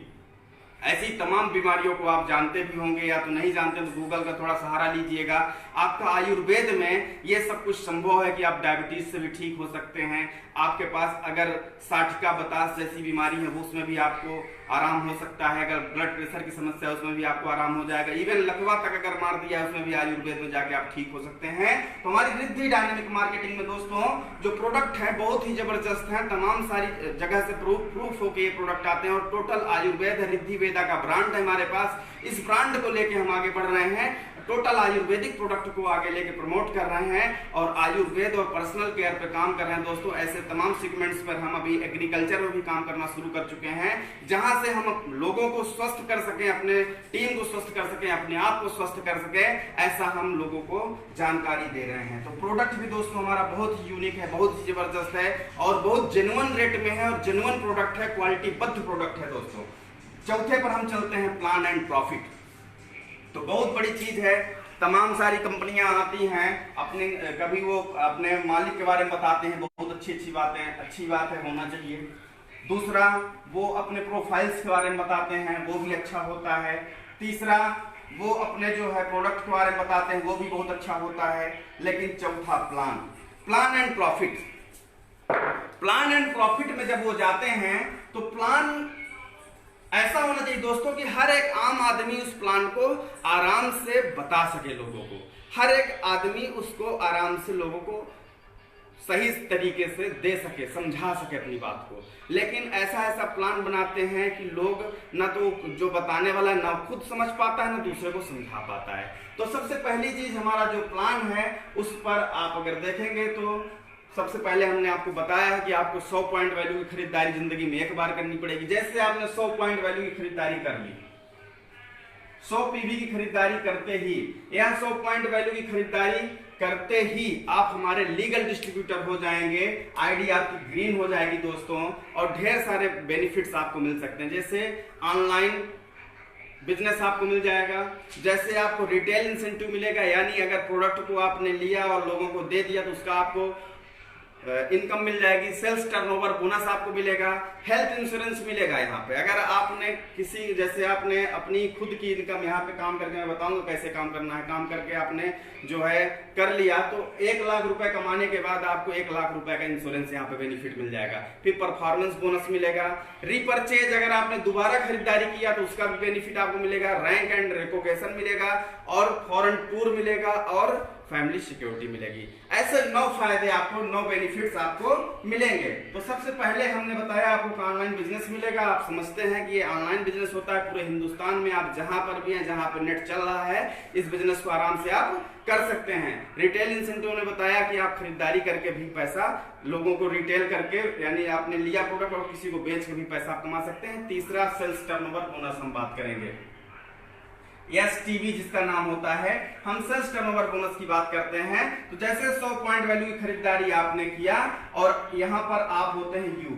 ऐसी तमाम बीमारियों को आप जानते भी होंगे या तो नहीं जानते तो गूगल का थोड़ा सहारा लीजिएगा। आपका आयुर्वेद में ये सब कुछ संभव है कि आप डायबिटीज से भी ठीक हो सकते हैं। आपके पास अगर साठिका बतास जैसी बीमारी है वो उसमें भी आपको आराम हो सकता है। अगर ब्लड प्रेशर की समस्या है उसमें भी आपको आराम हो जाएगा। इवन लकवा तक अगर मार दिया है उसमें भी आयुर्वेद में जाके आप ठीक हो सकते हैं। तो हमारी रिद्धि डायनेमिक मार्केटिंग में दोस्तों जो प्रोडक्ट है बहुत ही जबरदस्त है। तमाम सारी जगह से प्रूफ होके ये प्रोडक्ट आते हैं और टोटल आयुर्वेद है, रिद्धि वेदा का ब्रांड है हमारे पास। इस ब्रांड को लेके हम आगे बढ़ रहे हैं, टोटल आयुर्वेदिक प्रोडक्ट को आगे लेके प्रमोट कर रहे हैं और आयुर्वेद और पर्सनल केयर पे काम कर रहे हैं दोस्तों। ऐसे तमाम सेगमेंट्स पर हम अभी एग्रीकल्चर में भी काम करना शुरू कर चुके हैं, जहां से हम लोगों को स्वस्थ कर सकें, अपने टीम को स्वस्थ कर सकें, अपने आप को स्वस्थ कर सकें, ऐसा हम लोगों को जानकारी दे रहे हैं। तो प्रोडक्ट भी दोस्तों हमारा बहुत ही यूनिक है, बहुत ही जबरदस्त है और बहुत जेन्युइन रेट में है और जेन्युइन प्रोडक्ट है, क्वालिटीबद्ध प्रोडक्ट है दोस्तों। चौथे पर हम चलते हैं, प्लान एंड प्रॉफिट। तो बहुत बड़ी चीज है। तमाम सारी कंपनियां आती हैं, अपने कभी वो अपने मालिक के बारे में बताते हैं, बहुत अच्छी बातें, अच्छी बात है, होना चाहिए। दूसरा, वो अपने प्रोफाइल्स के बारे में बताते हैं, वो भी अच्छा होता है। तीसरा, वो अपने जो है प्रोडक्ट के बारे में बताते हैं, वो भी बहुत अच्छा होता है। लेकिन चौथा, plan and profit. Plan and profit में जब वो जाते हैं तो प्लान ऐसा होना चाहिए दोस्तों कि हर एक आम आदमी उस प्लान को आराम से बता सके लोगों को, हर एक आदमी उसको आराम से लोगों को सही तरीके से दे सके, समझा सके अपनी बात को। लेकिन ऐसा प्लान बनाते हैं कि लोग ना तो जो बताने वाला ना खुद समझ पाता है ना दूसरे को समझा पाता है। तो सबसे पहली चीज हमारा जो प्लान है उस पर आप अगर देखेंगे तो सबसे पहले हमने आपको बताया है कि आपको 100 पॉइंट वैल्यू की खरीदारी जिंदगी में एक बार करनी पड़ेगी। जैसे आपने 100 पॉइंट वैल्यू की खरीदारी कर ली, 100 पीवी की खरीदारी करते ही या 100 पॉइंट वैल्यू की खरीदारी करते ही आप हमारे लीगल डिस्ट्रीब्यूटर हो जाएंगे, आईडी आपकी ग्रीन हो जाएगी दोस्तों और ढेर सारे बेनिफिट्स आपको मिल सकते हैं। जैसे ऑनलाइन बिजनेस आपको मिल जाएगा, जैसे आपको रिटेल इंसेंटिव मिलेगा, यानी अगर प्रोडक्ट को आपने लिया और लोगों को दे दिया तो उसका आपको इनकम मिल जाएगी, सेल्स टर्नओवर बोनस आपको मिलेगा, हेल्थ इंश्योरेंस मिलेगा। यहाँ पे अगर आपने किसी जैसे आपने अपनी खुद की इनकम यहाँ पे काम करके, मैं बताऊंगा कैसे काम करना है, काम करके आपने जो है कर लिया तो 1 लाख रुपए कमाने के बाद आपको 1 लाख रुपए का इंश्योरेंस यहाँ पे बेनिफिट मिल जाएगा। फिर परफॉर्मेंस बोनस मिलेगा, रिपर्चेज अगर आपने दोबारा खरीदारी किया तो उसका भी बेनिफिट आपको मिलेगा, रैंक एंड रिकॉग्निशन मिलेगा और फॉरेन टूर मिलेगा और फैमिली सिक्योरिटी मिलेगी। ऐसे 9 फायदे आपको, 9 बेनिफिट्स आपको मिलेंगे। तो सबसे पहले हमने बताया आपको ऑनलाइन बिजनेस मिलेगा। आप समझते हैं कि ये ऑनलाइन बिजनेस होता है पूरे हिंदुस्तान में, आप जहां पर भी हैं, जहां पर नेट चल रहा है, इस बिजनेस को आराम से आप कर सकते हैं। रिटेल इंसेंटिव ने बताया कि आप खरीदारी करके भी पैसा लोगों को रिटेल करके, यानी आपने लिया प्रोडक्ट और किसी को बेच के भी पैसा आप कमा सकते हैं। तीसरा, सेल्स टर्नओवर बोनस हम बात करेंगे। यस टीवी जिसका नाम होता है। हम सेल्स टर्नओवर बोनस की बात करते हैं। तो जैसे 100 पॉइंट वैल्यू की खरीदारी आपने किया और यहां पर आप होते हैं यू,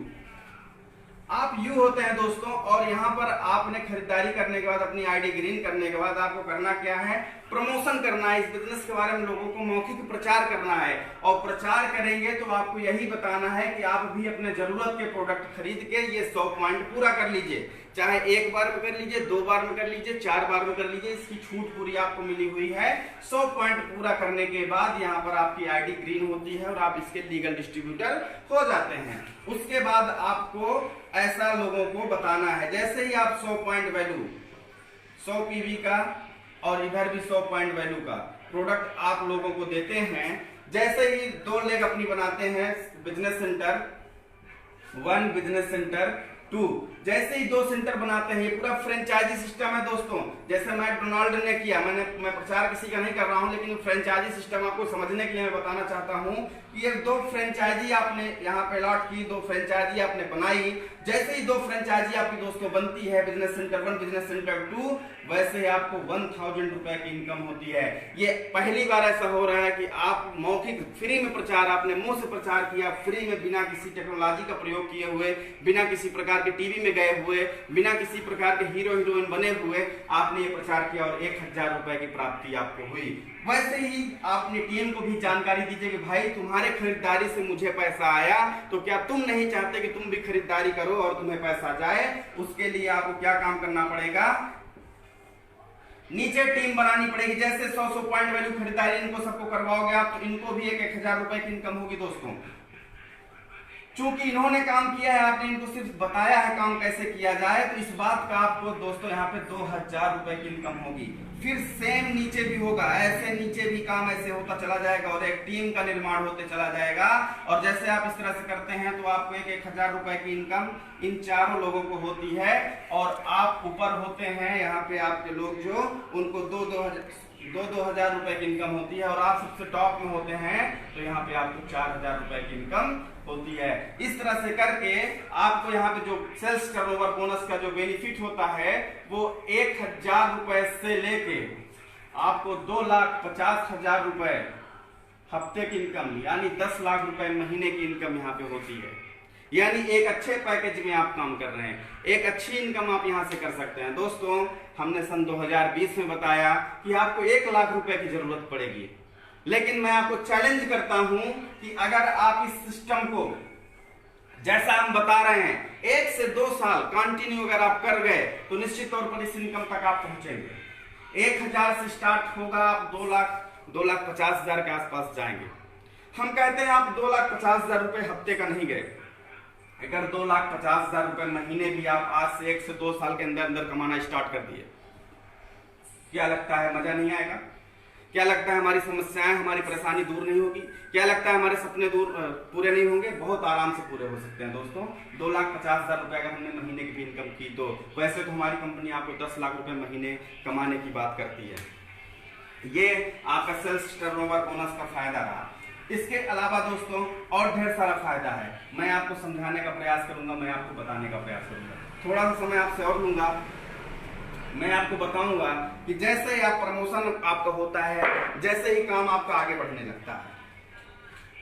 आप यू होते हैं दोस्तों, और यहां पर आपने खरीदारी करने के बाद अपनी आईडी ग्रीन करने के बाद आपको करना क्या है, प्रमोशन करना है, इस बिजनेस के बारे में लोगों को मौखिक प्रचार करना है। और प्रचार करेंगे तो आपको यही बताना है कि आप भी अपने जरूरत के प्रोडक्ट खरीद के ये 100 पॉइंट पूरा कर लीजिए, चाहे एक बार में कर लीजिए, 2 बार में कर लीजिए, 4 बार में कर लीजिए, इसकी छूट पूरी आपको मिली हुई है। 100 पॉइंट पूरा करने के बाद यहाँ पर आपकी आईडी ग्रीन होती है और आप इसके लीगल डिस्ट्रीब्यूटर हो जाते हैं। उसके बाद आपको ऐसा लोगों को बताना है, जैसे ही आप 100 पॉइंट वैल्यू 100 पीवी का और इधर भी 100 पॉइंट वैल्यू का प्रोडक्ट आप लोगों को देते हैं, जैसे ही 2 लेग अपनी बनाते हैं, बिजनेस सेंटर 1, बिजनेस सेंटर 2, जैसे ही 2 सेंटर बनाते हैं, ये पूरा फ्रेंचाइजी सिस्टम है दोस्तों। जैसे मैकडोनाल्ड ने किया, मैं प्रचार किसी का नहीं कर रहा हूं, लेकिन फ्रेंचाइजी सिस्टम आपको समझने के लिए मैं बताना चाहता हूं कि ये 2 फ्रेंचाइजी आपने यहाँ पे अलॉट की, 2 फ्रेंचाइजी आपने बनाई। जैसे ही 2 फ्रेंचाइजी आपकी दोस्तों बनती है, बिजनेस सेंटर 1, बिजनेस सेंटर 2, वैसे ही आपको 1000 रुपए की इनकम होती है। ये पहली बार ऐसा हो रहा है कि आप मौखिक फ्री में प्रचार, आपने मुंह से प्रचार किया, फ्री में, बिना किसी टेक्नोलॉजी का प्रयोग किए हुए, बिना किसी प्रकार के टीवी में गए हुए, बिना किसी प्रकार के हीरो हीरोइन बने हुए आपने ये प्रचार किया और 1000 रुपए की प्राप्ति आपको हुई। वैसे ही आपने टीम को भी जानकारी दीजिए कि भाई तुम्हारे खरीदारी से मुझे पैसा आया, तो क्या तुम नहीं चाहते कि तुम भी खरीदारी करो और तुम्हें पैसा जाए? उसके लिए आपको क्या काम करना पड़ेगा, नीचे टीम बनानी पड़ेगी। जैसे 100 पॉइंट वैल्यू खरीदारी इनको सबको करवाओगे आप, तो इनको भी 1000 रुपए की इनकम होगी दोस्तों। चूंकि इन्होंने काम किया है, आपने इनको सिर्फ बताया है काम कैसे किया जाए, तो इस बात का आपको दोस्तों यहाँ पे 2000 रुपए की इनकम होगी। फिर सेम नीचे भी होगा, ऐसे नीचे भी काम ऐसे होता चला जाएगा और एक टीम का निर्माण होते चला जाएगा। और जैसे आप इस तरह से करते हैं तो आपको 1000 रुपए की इनकम इन चारों लोगों को होती है। और आप ऊपर होते हैं यहाँ पे आपके लोग जो, उनको 2000 रुपए की इनकम होती है। और आप सबसे टॉप में होते हैं तो यहाँ पे आपको 4000 रुपए की इनकम होती है। इस तरह से करके आपको यहाँ पे जो सेल्स टर्नओवर बोनस का जो बेनिफिट होता है वो 1000 रुपए से लेके आपको 2,50,000 रुपए हफ्ते की इनकम, यानी 10 लाख रुपए महीने की इनकम यहाँ पे होती है। यानी एक अच्छे पैकेज में आप काम कर रहे हैं, एक अच्छी इनकम आप यहाँ से कर सकते हैं। दोस्तों हमने सन 2020 में बताया कि आपको 1 लाख रुपए की जरूरत पड़ेगी, लेकिन मैं आपको चैलेंज करता हूं कि अगर आप इस सिस्टम को जैसा हम बता रहे हैं 1 से 2 साल कंटिन्यू अगर आप कर गए तो निश्चित तौर पर इस इनकम तक आप पहुंचेंगे। 1000 से स्टार्ट होगा, आप 2,50,000 के आसपास जाएंगे। हम कहते हैं आप 2,50,000 रुपए हफ्ते का नहीं गए, अगर 2,50,000 रुपए महीने भी आप आज से 1 से 2 साल के अंदर अंदर कमाना स्टार्ट कर दिए, क्या लगता है मजा नहीं आएगा? क्या लगता है हमारी समस्याएं, हमारी परेशानी दूर नहीं होगी? क्या लगता है हमारे सपने पूरे नहीं होंगे? बहुत आराम से पूरे हो सकते हैं दोस्तों। 2,50,000 रुपए अगर हमने महीने की भी इनकम की तो वैसे तो हमारी कंपनी आपको 10 लाख रुपए महीने कमाने की बात करती है। ये आपका सेल्स टर्नओवर बोनस का फायदा रहा। इसके अलावा दोस्तों और ढेर सारा फायदा है, मैं आपको समझाने का प्रयास करूंगा, मैं आपको बताने का प्रयास करूंगा। थोड़ा सा समय आपसे और लूंगा, मैं आपको बताऊंगा कि जैसे ही आप प्रमोशन आपका होता है, जैसे ही काम आपका आगे बढ़ने लगता है,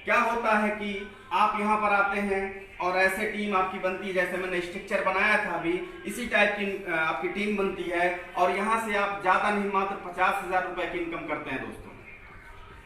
क्या होता है कि आप यहाँ पर आते हैं और ऐसे टीम आपकी बनती है, जैसे मैंने स्ट्रक्चर बनाया था अभी, इसी टाइप की आपकी टीम बनती है। और यहाँ से आप ज्यादा नहीं मात्र 50,000 रुपए की इनकम करते हैं दोस्तों।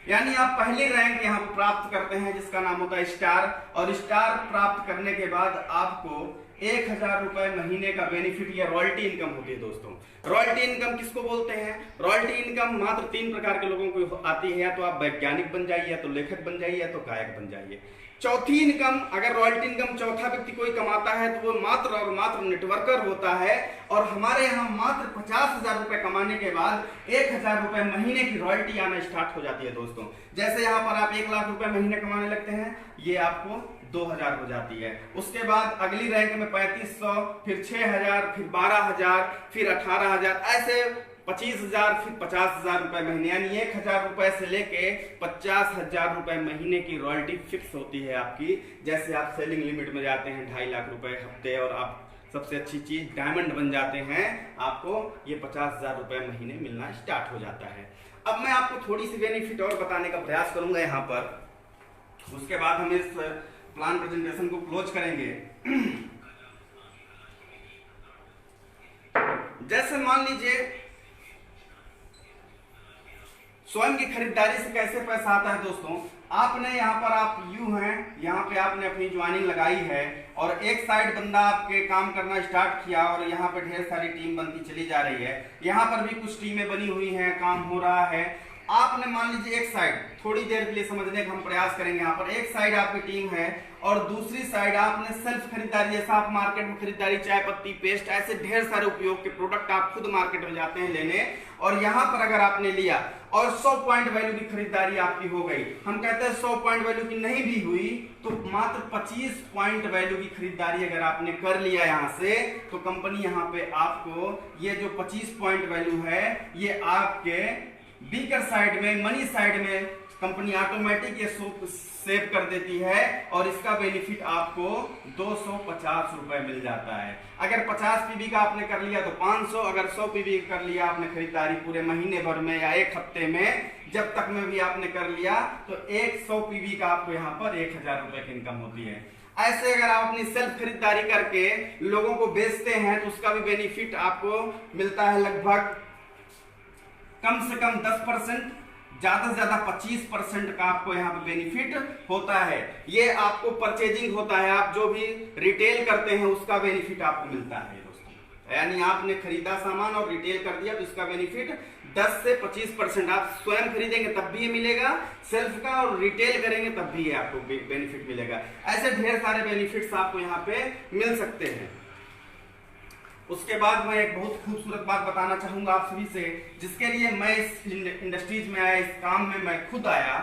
यानी आप पहले रैंक यहाँ पर प्राप्त करते हैं जिसका नाम होता है स्टार, और स्टार प्राप्त करने के बाद आपको 1000 रुपए महीने का बेनिफिट या रॉयल्टी इनकम होती है दोस्तों। रॉयल्टी इनकम किसको बोलते हैं? रॉयल्टी इनकम मात्र 3 प्रकार के लोगों को आती है, या तो आप वैज्ञानिक बन जाइए, या तो लेखक बन जाइए, या तो गायक बन जाइए। चौथी इनकम, अगर रॉयल्टी इनकम चौथा व्यक्ति कोई कमाता है तो वो मात्र और मात्र नेटवर्कर होता है। और हमारे यहाँ मात्र 50,000 रुपए कमाने के बाद 1000 रुपए महीने की रॉयल्टी आना स्टार्ट हो जाती है दोस्तों। जैसे यहाँ पर आप 1 लाख रुपए महीने कमाने लगते हैं, ये आपको 2000 हो जाती है। उसके बाद अगली रैंक में 3500, फिर 6000, फिर 12000, फिर 18000, ऐसे 25,000, फिर 50,000 रुपए महीने। यानी 1000 रुपए से लेके 50,000 रुपए महीने की रॉयल्टी फिक्स होती है आपकी। जैसे आप सेलिंग लिमिट में जाते हैं 2.5 लाख रुपए हफ्ते, और आप सबसे अच्छी चीज डायमंड बन जाते हैं, आपको ये 50,000 रुपए महीने मिलना स्टार्ट हो जाता है। अब मैं आपको थोड़ी सी बेनिफिट और बताने का प्रयास करूंगा यहाँ पर, उसके बाद हम इस प्लान प्रेजेंटेशन को क्लोज करेंगे। जैसे मान लीजिए स्वयं की खरीदारी से कैसे पैसा आता है दोस्तों, आपने यहाँ पर आप यू हैं, यहाँ पे आपने अपनी ज्वाइनिंग लगाई है और एक साइड बंदा आपके काम करना स्टार्ट किया और यहाँ पे ढेर सारी टीम बनती चली जा रही है। यहाँ पर भी कुछ टीमें बनी हुई हैं, काम हो रहा है। आपने मान लीजिए एक साइड, थोड़ी देर के लिए समझने का हम प्रयास करेंगे, यहाँ पर एक साइड आपकी टीम है और दूसरी साइड आपने सेल्फ खरीदारी, जैसा आप मार्केट में खरीदारी चाय पत्ती पेस्ट ऐसे ढेर सारे उपयोग के प्रोडक्ट आप खुद मार्केट में जाते हैं लेने, और यहाँ पर अगर आपने लिया और 100 पॉइंट वैल्यू की खरीदारी आपकी हो गई, हम कहते हैं 100 पॉइंट वैल्यू की नहीं भी हुई तो मात्र 25 पॉइंट वैल्यू की खरीदारी अगर आपने कर लिया यहाँ से, तो कंपनी यहाँ पे आपको ये जो 25 पॉइंट वैल्यू है ये आपके बीकर साइड में, मनी साइड में कंपनी ऑटोमेटिक ये सेव कर देती है और इसका बेनिफिट आपको 250 रुपए मिल जाता है। अगर 50 पीबी का आपने कर लिया तो 500, अगर 100 पीबी का कर लिया आपने खरीदारी पूरे महीने भर में या एक हफ्ते में, जब तक में भी आपने कर लिया तो 100 पीबी का आपको यहाँ पर 1000 रुपए की इनकम होती है। ऐसे अगर आप अपनी सेल्फ खरीदारी करके लोगों को बेचते हैं तो उसका भी बेनिफिट आपको मिलता है, लगभग कम से कम 10%, ज्यादा से ज्यादा 25% का आपको यहाँ पे बेनिफिट होता है। ये आपको परचेजिंग होता है, आप जो भी रिटेल करते हैं उसका बेनिफिट आपको मिलता है दोस्तों। यानी आपने खरीदा सामान और रिटेल कर दिया तो इसका बेनिफिट 10 से 25%, आप स्वयं खरीदेंगे तब भी ये मिलेगा सेल्फ का, और रिटेल करेंगे तब भी ये आपको बेनिफिट मिलेगा। ऐसे ढेर सारे बेनिफिट्स आपको यहाँ पे मिल सकते हैं। उसके बाद मैं एक बहुत खूबसूरत बात बताना चाहूंगा आप सभी से, जिसके लिए मैं इस इंडस्ट्रीज में आया, इस काम में मैं खुद आया।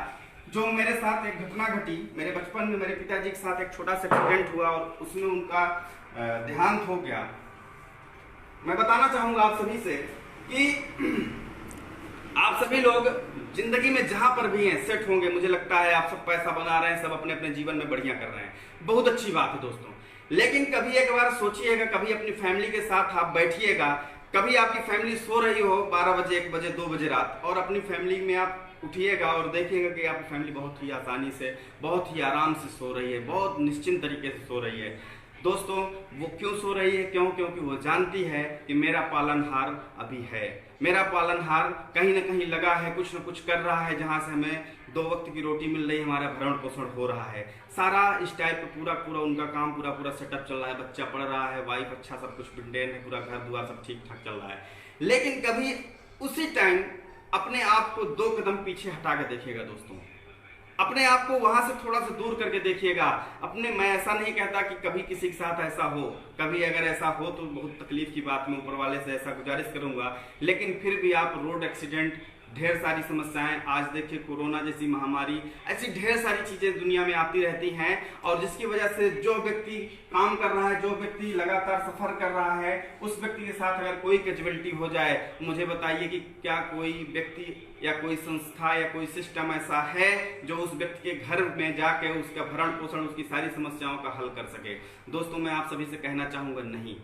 जो मेरे साथ एक घटना घटी, मेरे बचपन में मेरे पिताजी के साथ एक छोटा सा एक्सीडेंट हुआ और उसमें उनका देहांत हो गया। मैं बताना चाहूंगा आप सभी से कि आप सभी लोग जिंदगी में जहां पर भी हैं सेट होंगे। मुझे लगता है आप सब पैसा बना रहे हैं, सब अपने अपने जीवन में बढ़िया कर रहे हैं, बहुत अच्छी बात है दोस्तों। लेकिन कभी एक बार सोचिएगा, कभी अपनी फैमिली के साथ आप बैठिएगा, कभी आपकी फैमिली सो रही हो 12 बजे 1 बजे 2 बजे रात, और अपनी फैमिली में आप उठिएगा और देखिएगा कि आपकी फैमिली बहुत ही आसानी से, बहुत ही आराम से सो रही है, बहुत निश्चिंत तरीके से सो रही है। दोस्तों वो क्यों सो रही है? क्योंकि वो जानती है कि मेरा पालनहार अभी है, मेरा पालनहार कहीं ना कहीं लगा है, कुछ न कुछ कर रहा है, जहां से हमें 2 वक्त की रोटी मिल रही है, हमारा भरण पोषण हो रहा है। सारा इस टाइप का पूरा उनका काम पूरा सेटअप चल रहा है, बच्चा पढ़ रहा है, वाइफ अच्छा सब कुछ मेंटेन है, पूरा घर दुआर सब ठीक ठाक चल रहा है। लेकिन कभी उसी टाइम अपने आप को 2 कदम पीछे हटा के देखिएगा दोस्तों, अपने आप को वहां से थोड़ा सा दूर करके देखिएगा। अपने, मैं ऐसा नहीं कहता कि कभी किसी के साथ ऐसा हो, कभी अगर ऐसा हो तो बहुत तकलीफ की बात, मैं ऊपर वाले से ऐसा गुजारिश करूंगा। लेकिन फिर भी आप रोड एक्सीडेंट, ढेर सारी समस्याएं, आज देखिए कोरोना जैसी महामारी, ऐसी ढेर सारी चीजें दुनिया में आती रहती हैं, और जिसकी वजह से जो व्यक्ति काम कर रहा है, जो व्यक्ति लगातार सफर कर रहा है, उस व्यक्ति के साथ अगर कोई कैजुअलिटी हो जाए, मुझे बताइए कि क्या कोई व्यक्ति या कोई संस्था या कोई सिस्टम ऐसा है जो उस व्यक्ति के घर में जाके उसका भरण पोषण, उसकी सारी समस्याओं का हल कर सके? दोस्तों मैं आप सभी से कहना चाहूंगा नहीं।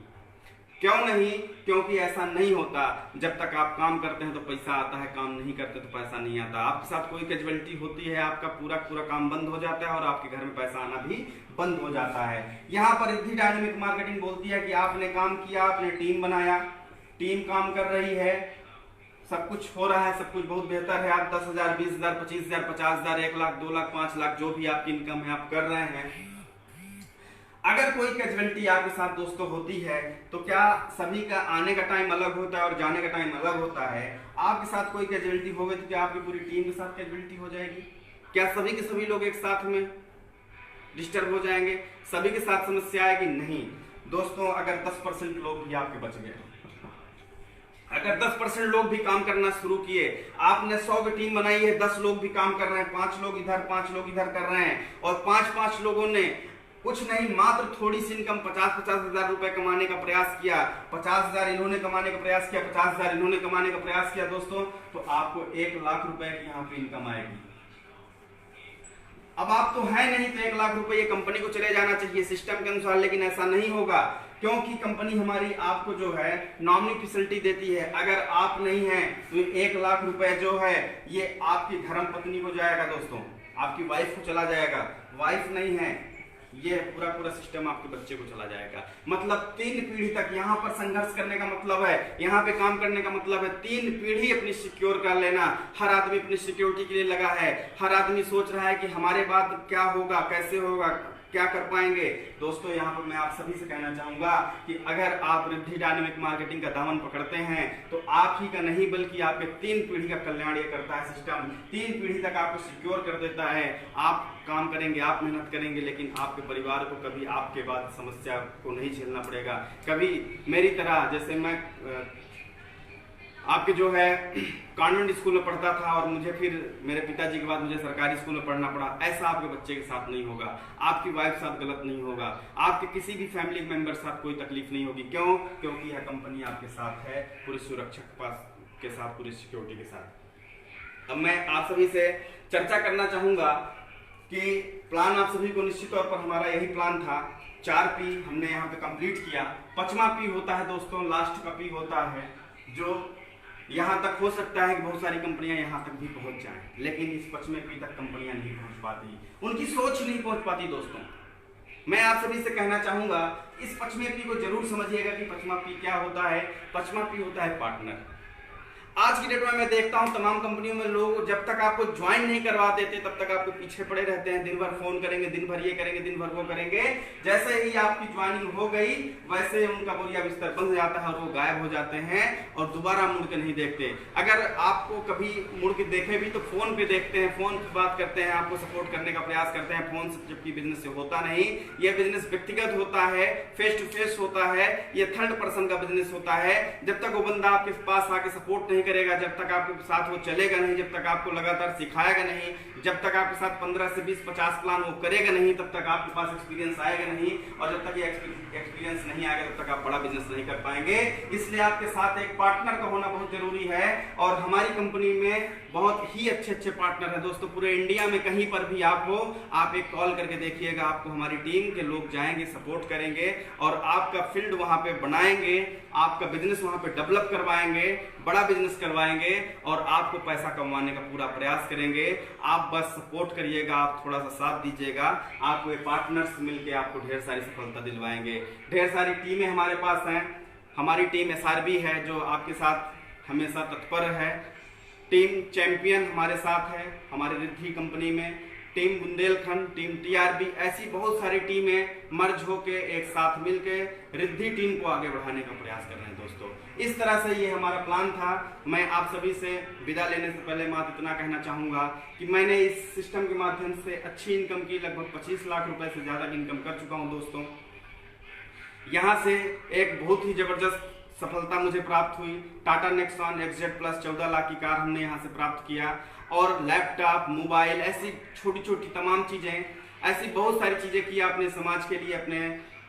क्यों नहीं? क्योंकि ऐसा नहीं होता। जब तक आप काम करते हैं तो पैसा आता है, काम नहीं करते तो पैसा नहीं आता। आपके साथ कोई कैजुअलिटी होती है, आपका पूरा काम बंद हो जाता है और आपके घर में पैसा आना भी बंद हो जाता है। यहाँ पर रिद्धि डायनेमिक मार्केटिंग बोलती है कि आपने काम किया, आपने टीम बनाया, टीम काम कर रही है, सब कुछ हो रहा है, सब कुछ बहुत बेहतर है। आप 10,000, 20,000, 25,000, 50,000, 1 लाख, 2 लाख, 5 लाख, जो भी आपकी इनकम है आप कर रहे हैं। अगर कोई कैजुअलिटी आपके साथ दोस्तों होती है तो क्या सभी का आने का टाइम अलग होता है और जाने का टाइम अलग होता है? आपके साथ कोई कैजुअलिटी हो गई तो क्या आपकी पूरी टीम के साथ कैजुअलिटी हो जाएगी? क्या सभी के सभी लोग एक साथ में डिस्टर्ब हो जाएंगे? सभी के साथ समस्या आएगी? नहीं दोस्तों। अगर 10% लोग भी आपके बच गए, अगर 10% लोग भी काम करना शुरू किए, आपने 100 की टीम बनाई है, 10 लोग भी काम कर रहे हैं, 5 लोग इधर 5 लोग इधर कर रहे हैं, और 5 लोगों ने कुछ नहीं, मात्र थोड़ी सी इनकम 50 हजार रुपए कमाने का प्रयास किया, 50,000 इन्होंने कमाने का प्रयास किया, 50,000 इन्होंने कमाने का प्रयास किया दोस्तों, तो आपको 1 लाख रुपए की यहाँ पे इनकम आएगी। अब आप तो है नहीं तो 1 लाख रुपए ये कंपनी को चले जाना चाहिए सिस्टम के अनुसार, लेकिन ऐसा नहीं होगा। क्योंकि कंपनी हमारी आपको जो है नॉमिनी फैसिलिटी देती है। अगर आप नहीं हैं तो 1 लाख रुपए जो है ये आपकी धर्म पत्नी को जाएगा दोस्तों, आपकी वाइफ को चला जाएगा। वाइफ नहीं है, ये पूरा सिस्टम आपके बच्चे को चला जाएगा। मतलब 3 पीढ़ी तक यहाँ पर संघर्ष करने का मतलब है, यहाँ पे काम करने का मतलब है 3 पीढ़ी अपनी सिक्योर कर लेना। हर आदमी अपनी सिक्योरिटी के लिए लगा है, हर आदमी सोच रहा है कि हमारे बाद क्या होगा, कैसे होगा, क्या कर पाएंगे। दोस्तों यहाँ पर मैं आप सभी से कहना चाहूंगा कि अगर आप रिद्धि डायनेमिक मार्केटिंग का दामन पकड़ते हैं तो आप ही का नहीं बल्कि आपके 3 पीढ़ी का कल्याण ये करता है सिस्टम। 3 पीढ़ी तक आपको सिक्योर कर देता है। आप काम करेंगे, आप मेहनत करेंगे, लेकिन आपके परिवार को कभी आपके बाद समस्या को नहीं झेलना पड़ेगा। कभी मेरी तरह, जैसे मैं आपके जो है कॉन्वेंट स्कूल में पढ़ता था और मुझे फिर मेरे पिताजी के बाद मुझे सरकारी स्कूल में पढ़ना पड़ा, ऐसा आपके बच्चे के साथ नहीं होगा। आपकी वाइफ साथ गलत नहीं होगा, आपके किसी भी फैमिली मेंबर साथ कोई तकलीफ नहीं होगी। क्यों? क्योंकि यह कंपनी आपके साथ है, पूरी सुरक्षक के साथ, पूरी सिक्योरिटी के साथ। अब मैं आप सभी से चर्चा करना चाहूंगा कि प्लान आप सभी को निश्चित तौर पर हमारा यही प्लान था। 4 P हमने यहाँ पे कंप्लीट किया। 5वां P होता है दोस्तों, लास्ट का P होता है, जो यहाँ तक हो सकता है कि बहुत सारी कंपनियां यहाँ तक भी पहुंच जाएं, लेकिन इस 5वें P तक कंपनियां नहीं पहुंच पाती, उनकी सोच नहीं पहुंच पाती। दोस्तों मैं आप सभी से कहना चाहूंगा इस 5वें P को जरूर समझिएगा कि 5वां P क्या होता है। 5वां P होता है पार्टनर। आज की डेट में मैं देखता हूं तमाम कंपनियों में लोग जब तक आपको ज्वाइन नहीं करवा देते तब तक आपको पीछे पड़े रहते हैं। दिन भर फोन करेंगे, दिन भर ये करेंगे, दिन भर वो करेंगे। जैसे ही आपकी ज्वाइनिंग हो गई वैसे उनका बोरिया बिस्तर बंद जाता है और वो गायब हो जाते हैं और दोबारा मुड़ के नहीं देखते। अगर आपको कभी मुड़ के देखे भी तो फोन पे देखते हैं, फोन पे बात करते हैं, आपको सपोर्ट करने का प्रयास करते हैं फोन से, जबकि बिजनेस से होता नहीं। ये बिजनेस व्यक्तिगत होता है, फेस टू फेस होता है, ये थर्ड पर्सन का बिजनेस होता है। जब तक वो बंदा आपके पास आके सपोर्ट नहीं करेगा, जब तक आपके साथ वो चलेगा नहीं, जब तक आपको लगातार सिखाएगा नहीं, जब तक आपके साथ 15 से 20 50 प्लान वो करेगा नहीं, तब तक आपके पास एक्सपीरियंस आएगा नहीं। और जब तक ये एक्सपीरियंस नहीं आएगा तब तक आप बड़ा बिजनेस नहीं कर पाएंगे। इसलिए आपके साथ एक पार्टनर का होना बहुत जरूरी है। और हमारी कंपनी में बहुत ही अच्छे पार्टनर है दोस्तों। पूरे इंडिया में कहीं पर भी आप हो, आप एक कॉल करके देखिएगा, आपको हमारी टीम के लोग जाएंगे, सपोर्ट करेंगे और आपका फील्ड वहां पे बनाएंगे, आपका बिजनेस वहां पे डेवलप करवाएंगे, बड़ा बिजनेस करवाएंगे और आपको पैसा कमाने का पूरा प्रयास करेंगे। आप बस सपोर्ट करिएगा, आप थोड़ा सा साथ दीजिएगा, आपको ये पार्टनर्स मिलके आपको ढेर सारी सफलता दिलवाएंगे। ढेर सारी टीमें हमारे पास हैं। हमारी टीम SRB है जो आपके साथ हमेशा तत्पर है। टीम चैंपियन हमारे साथ है हमारे रिद्धि कंपनी में। टीम बुंदेलखंड, टीम TRB, ऐसी बहुत सारी टीमें मर्ज होके एक साथ मिलके रिद्धि टीम को आगे बढ़ाने का प्रयास कर रहे हैं दोस्तों। इस तरह से ये हमारा प्लान था। मैं आप सभी से विदा लेने से पहले मात्र इतना कहना चाहूंगा कि मैंने इस सिस्टम के माध्यम से अच्छी इनकम की, लगभग 25 लाख रुपए से ज्यादा की इनकम कर चुका हूं दोस्तों। यहाँ से एक बहुत ही जबरदस्त सफलता मुझे प्राप्त हुई। Tata Nexon XZ plus 14 lakh की कार हमने यहाँ से प्राप्त किया और लैपटॉप, मोबाइल, ऐसी छोटी छोटी तमाम चीजें, ऐसी बहुत सारी चीजें की आपने समाज के लिए, अपने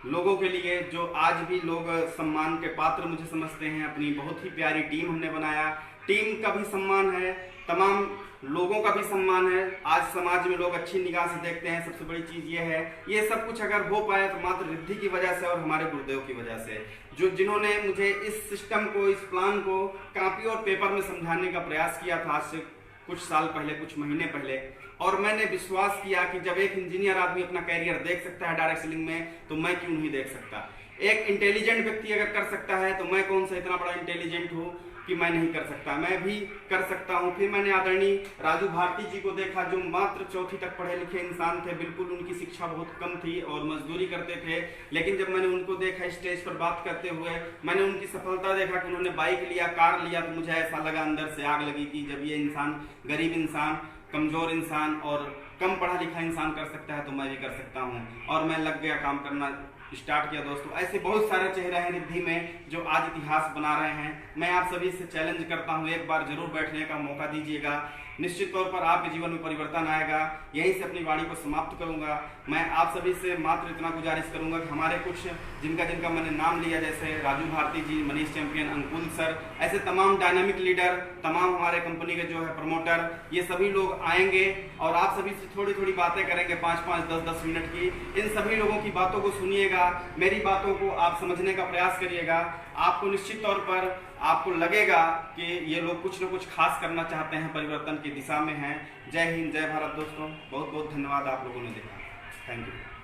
लोगों के लिए, जो आज भी लोग सम्मान के पात्र मुझे समझते हैं। अपनी बहुत ही प्यारी टीम हमने बनाया। टीम का भी सम्मान है, तमाम लोगों का भी सम्मान है। आज समाज में लोग अच्छी निगाह से देखते हैं। सबसे बड़ी चीज ये है, ये सब कुछ अगर हो पाया तो मात्र रिद्धि की वजह से और हमारे गुरुदेव की वजह से, जिन्होंने मुझे इस सिस्टम को, इस प्लान को कापी और पेपर में समझाने का प्रयास किया था आज से कुछ साल पहले, कुछ महीने पहले। और मैंने विश्वास किया कि जब एक इंजीनियर आदमी अपना कैरियर देख सकता है डायरेक्ट सेलिंग में, तो मैं क्यों नहीं देख सकता। एक इंटेलिजेंट व्यक्ति अगर कर सकता है तो मैं कौन सा इतना बड़ा इंटेलिजेंट हूँ कि मैं नहीं कर सकता, मैं भी कर सकता हूँ। फिर मैंने आदरणीय राजू भारती जी को देखा, जो मात्र 4वीं तक पढ़े लिखे इंसान थे, बिल्कुल उनकी शिक्षा बहुत कम थी और मजदूरी करते थे। लेकिन जब मैंने उनको देखा स्टेज पर बात करते हुए, मैंने उनकी सफलता देखा कि उन्होंने बाइक लिया, कार लिया, तो मुझे ऐसा लगा, अंदर से आग लगी कि जब ये इंसान, गरीब इंसान, कमजोर इंसान और कम पढ़ा लिखा इंसान कर सकता है तो मैं भी कर सकता हूँ। और मैं लग गया, काम करना स्टार्ट किया दोस्तों। ऐसे बहुत सारे चेहरे हैं रिद्धि में जो आज इतिहास बना रहे हैं। मैं आप सभी से चैलेंज करता हूं, एक बार जरूर बैठने का मौका दीजिएगा। निश्चित तौर पर आपके जीवन में परिवर्तन आएगा। यहीं से अपनी वाणी को समाप्त करूंगा। मैं आप सभी से मात्र इतना गुजारिश करूंगा कि हमारे कुछ जिनका मैंने नाम लिया, जैसे राजू भारती जी, मनीष चैंपियन, अंकुल सर, ऐसे तमाम डायनामिक लीडर, तमाम हमारे कंपनी के जो है प्रमोटर, ये सभी लोग आएंगे और आप सभी से थोड़ी थोड़ी बातें करेंगे, 5-5, 10-10 मिनट की। इन सभी लोगों की बातों को सुनिएगा, देखिएगा, मेरी बातों को आप समझने का प्रयास करिएगा। आपको निश्चित तौर पर आपको लगेगा कि ये लोग कुछ न कुछ खास करना चाहते हैं, परिवर्तन की दिशा में हैं। जय हिंद, जय भारत दोस्तों। बहुत बहुत धन्यवाद आप लोगों ने देखा। Thank you.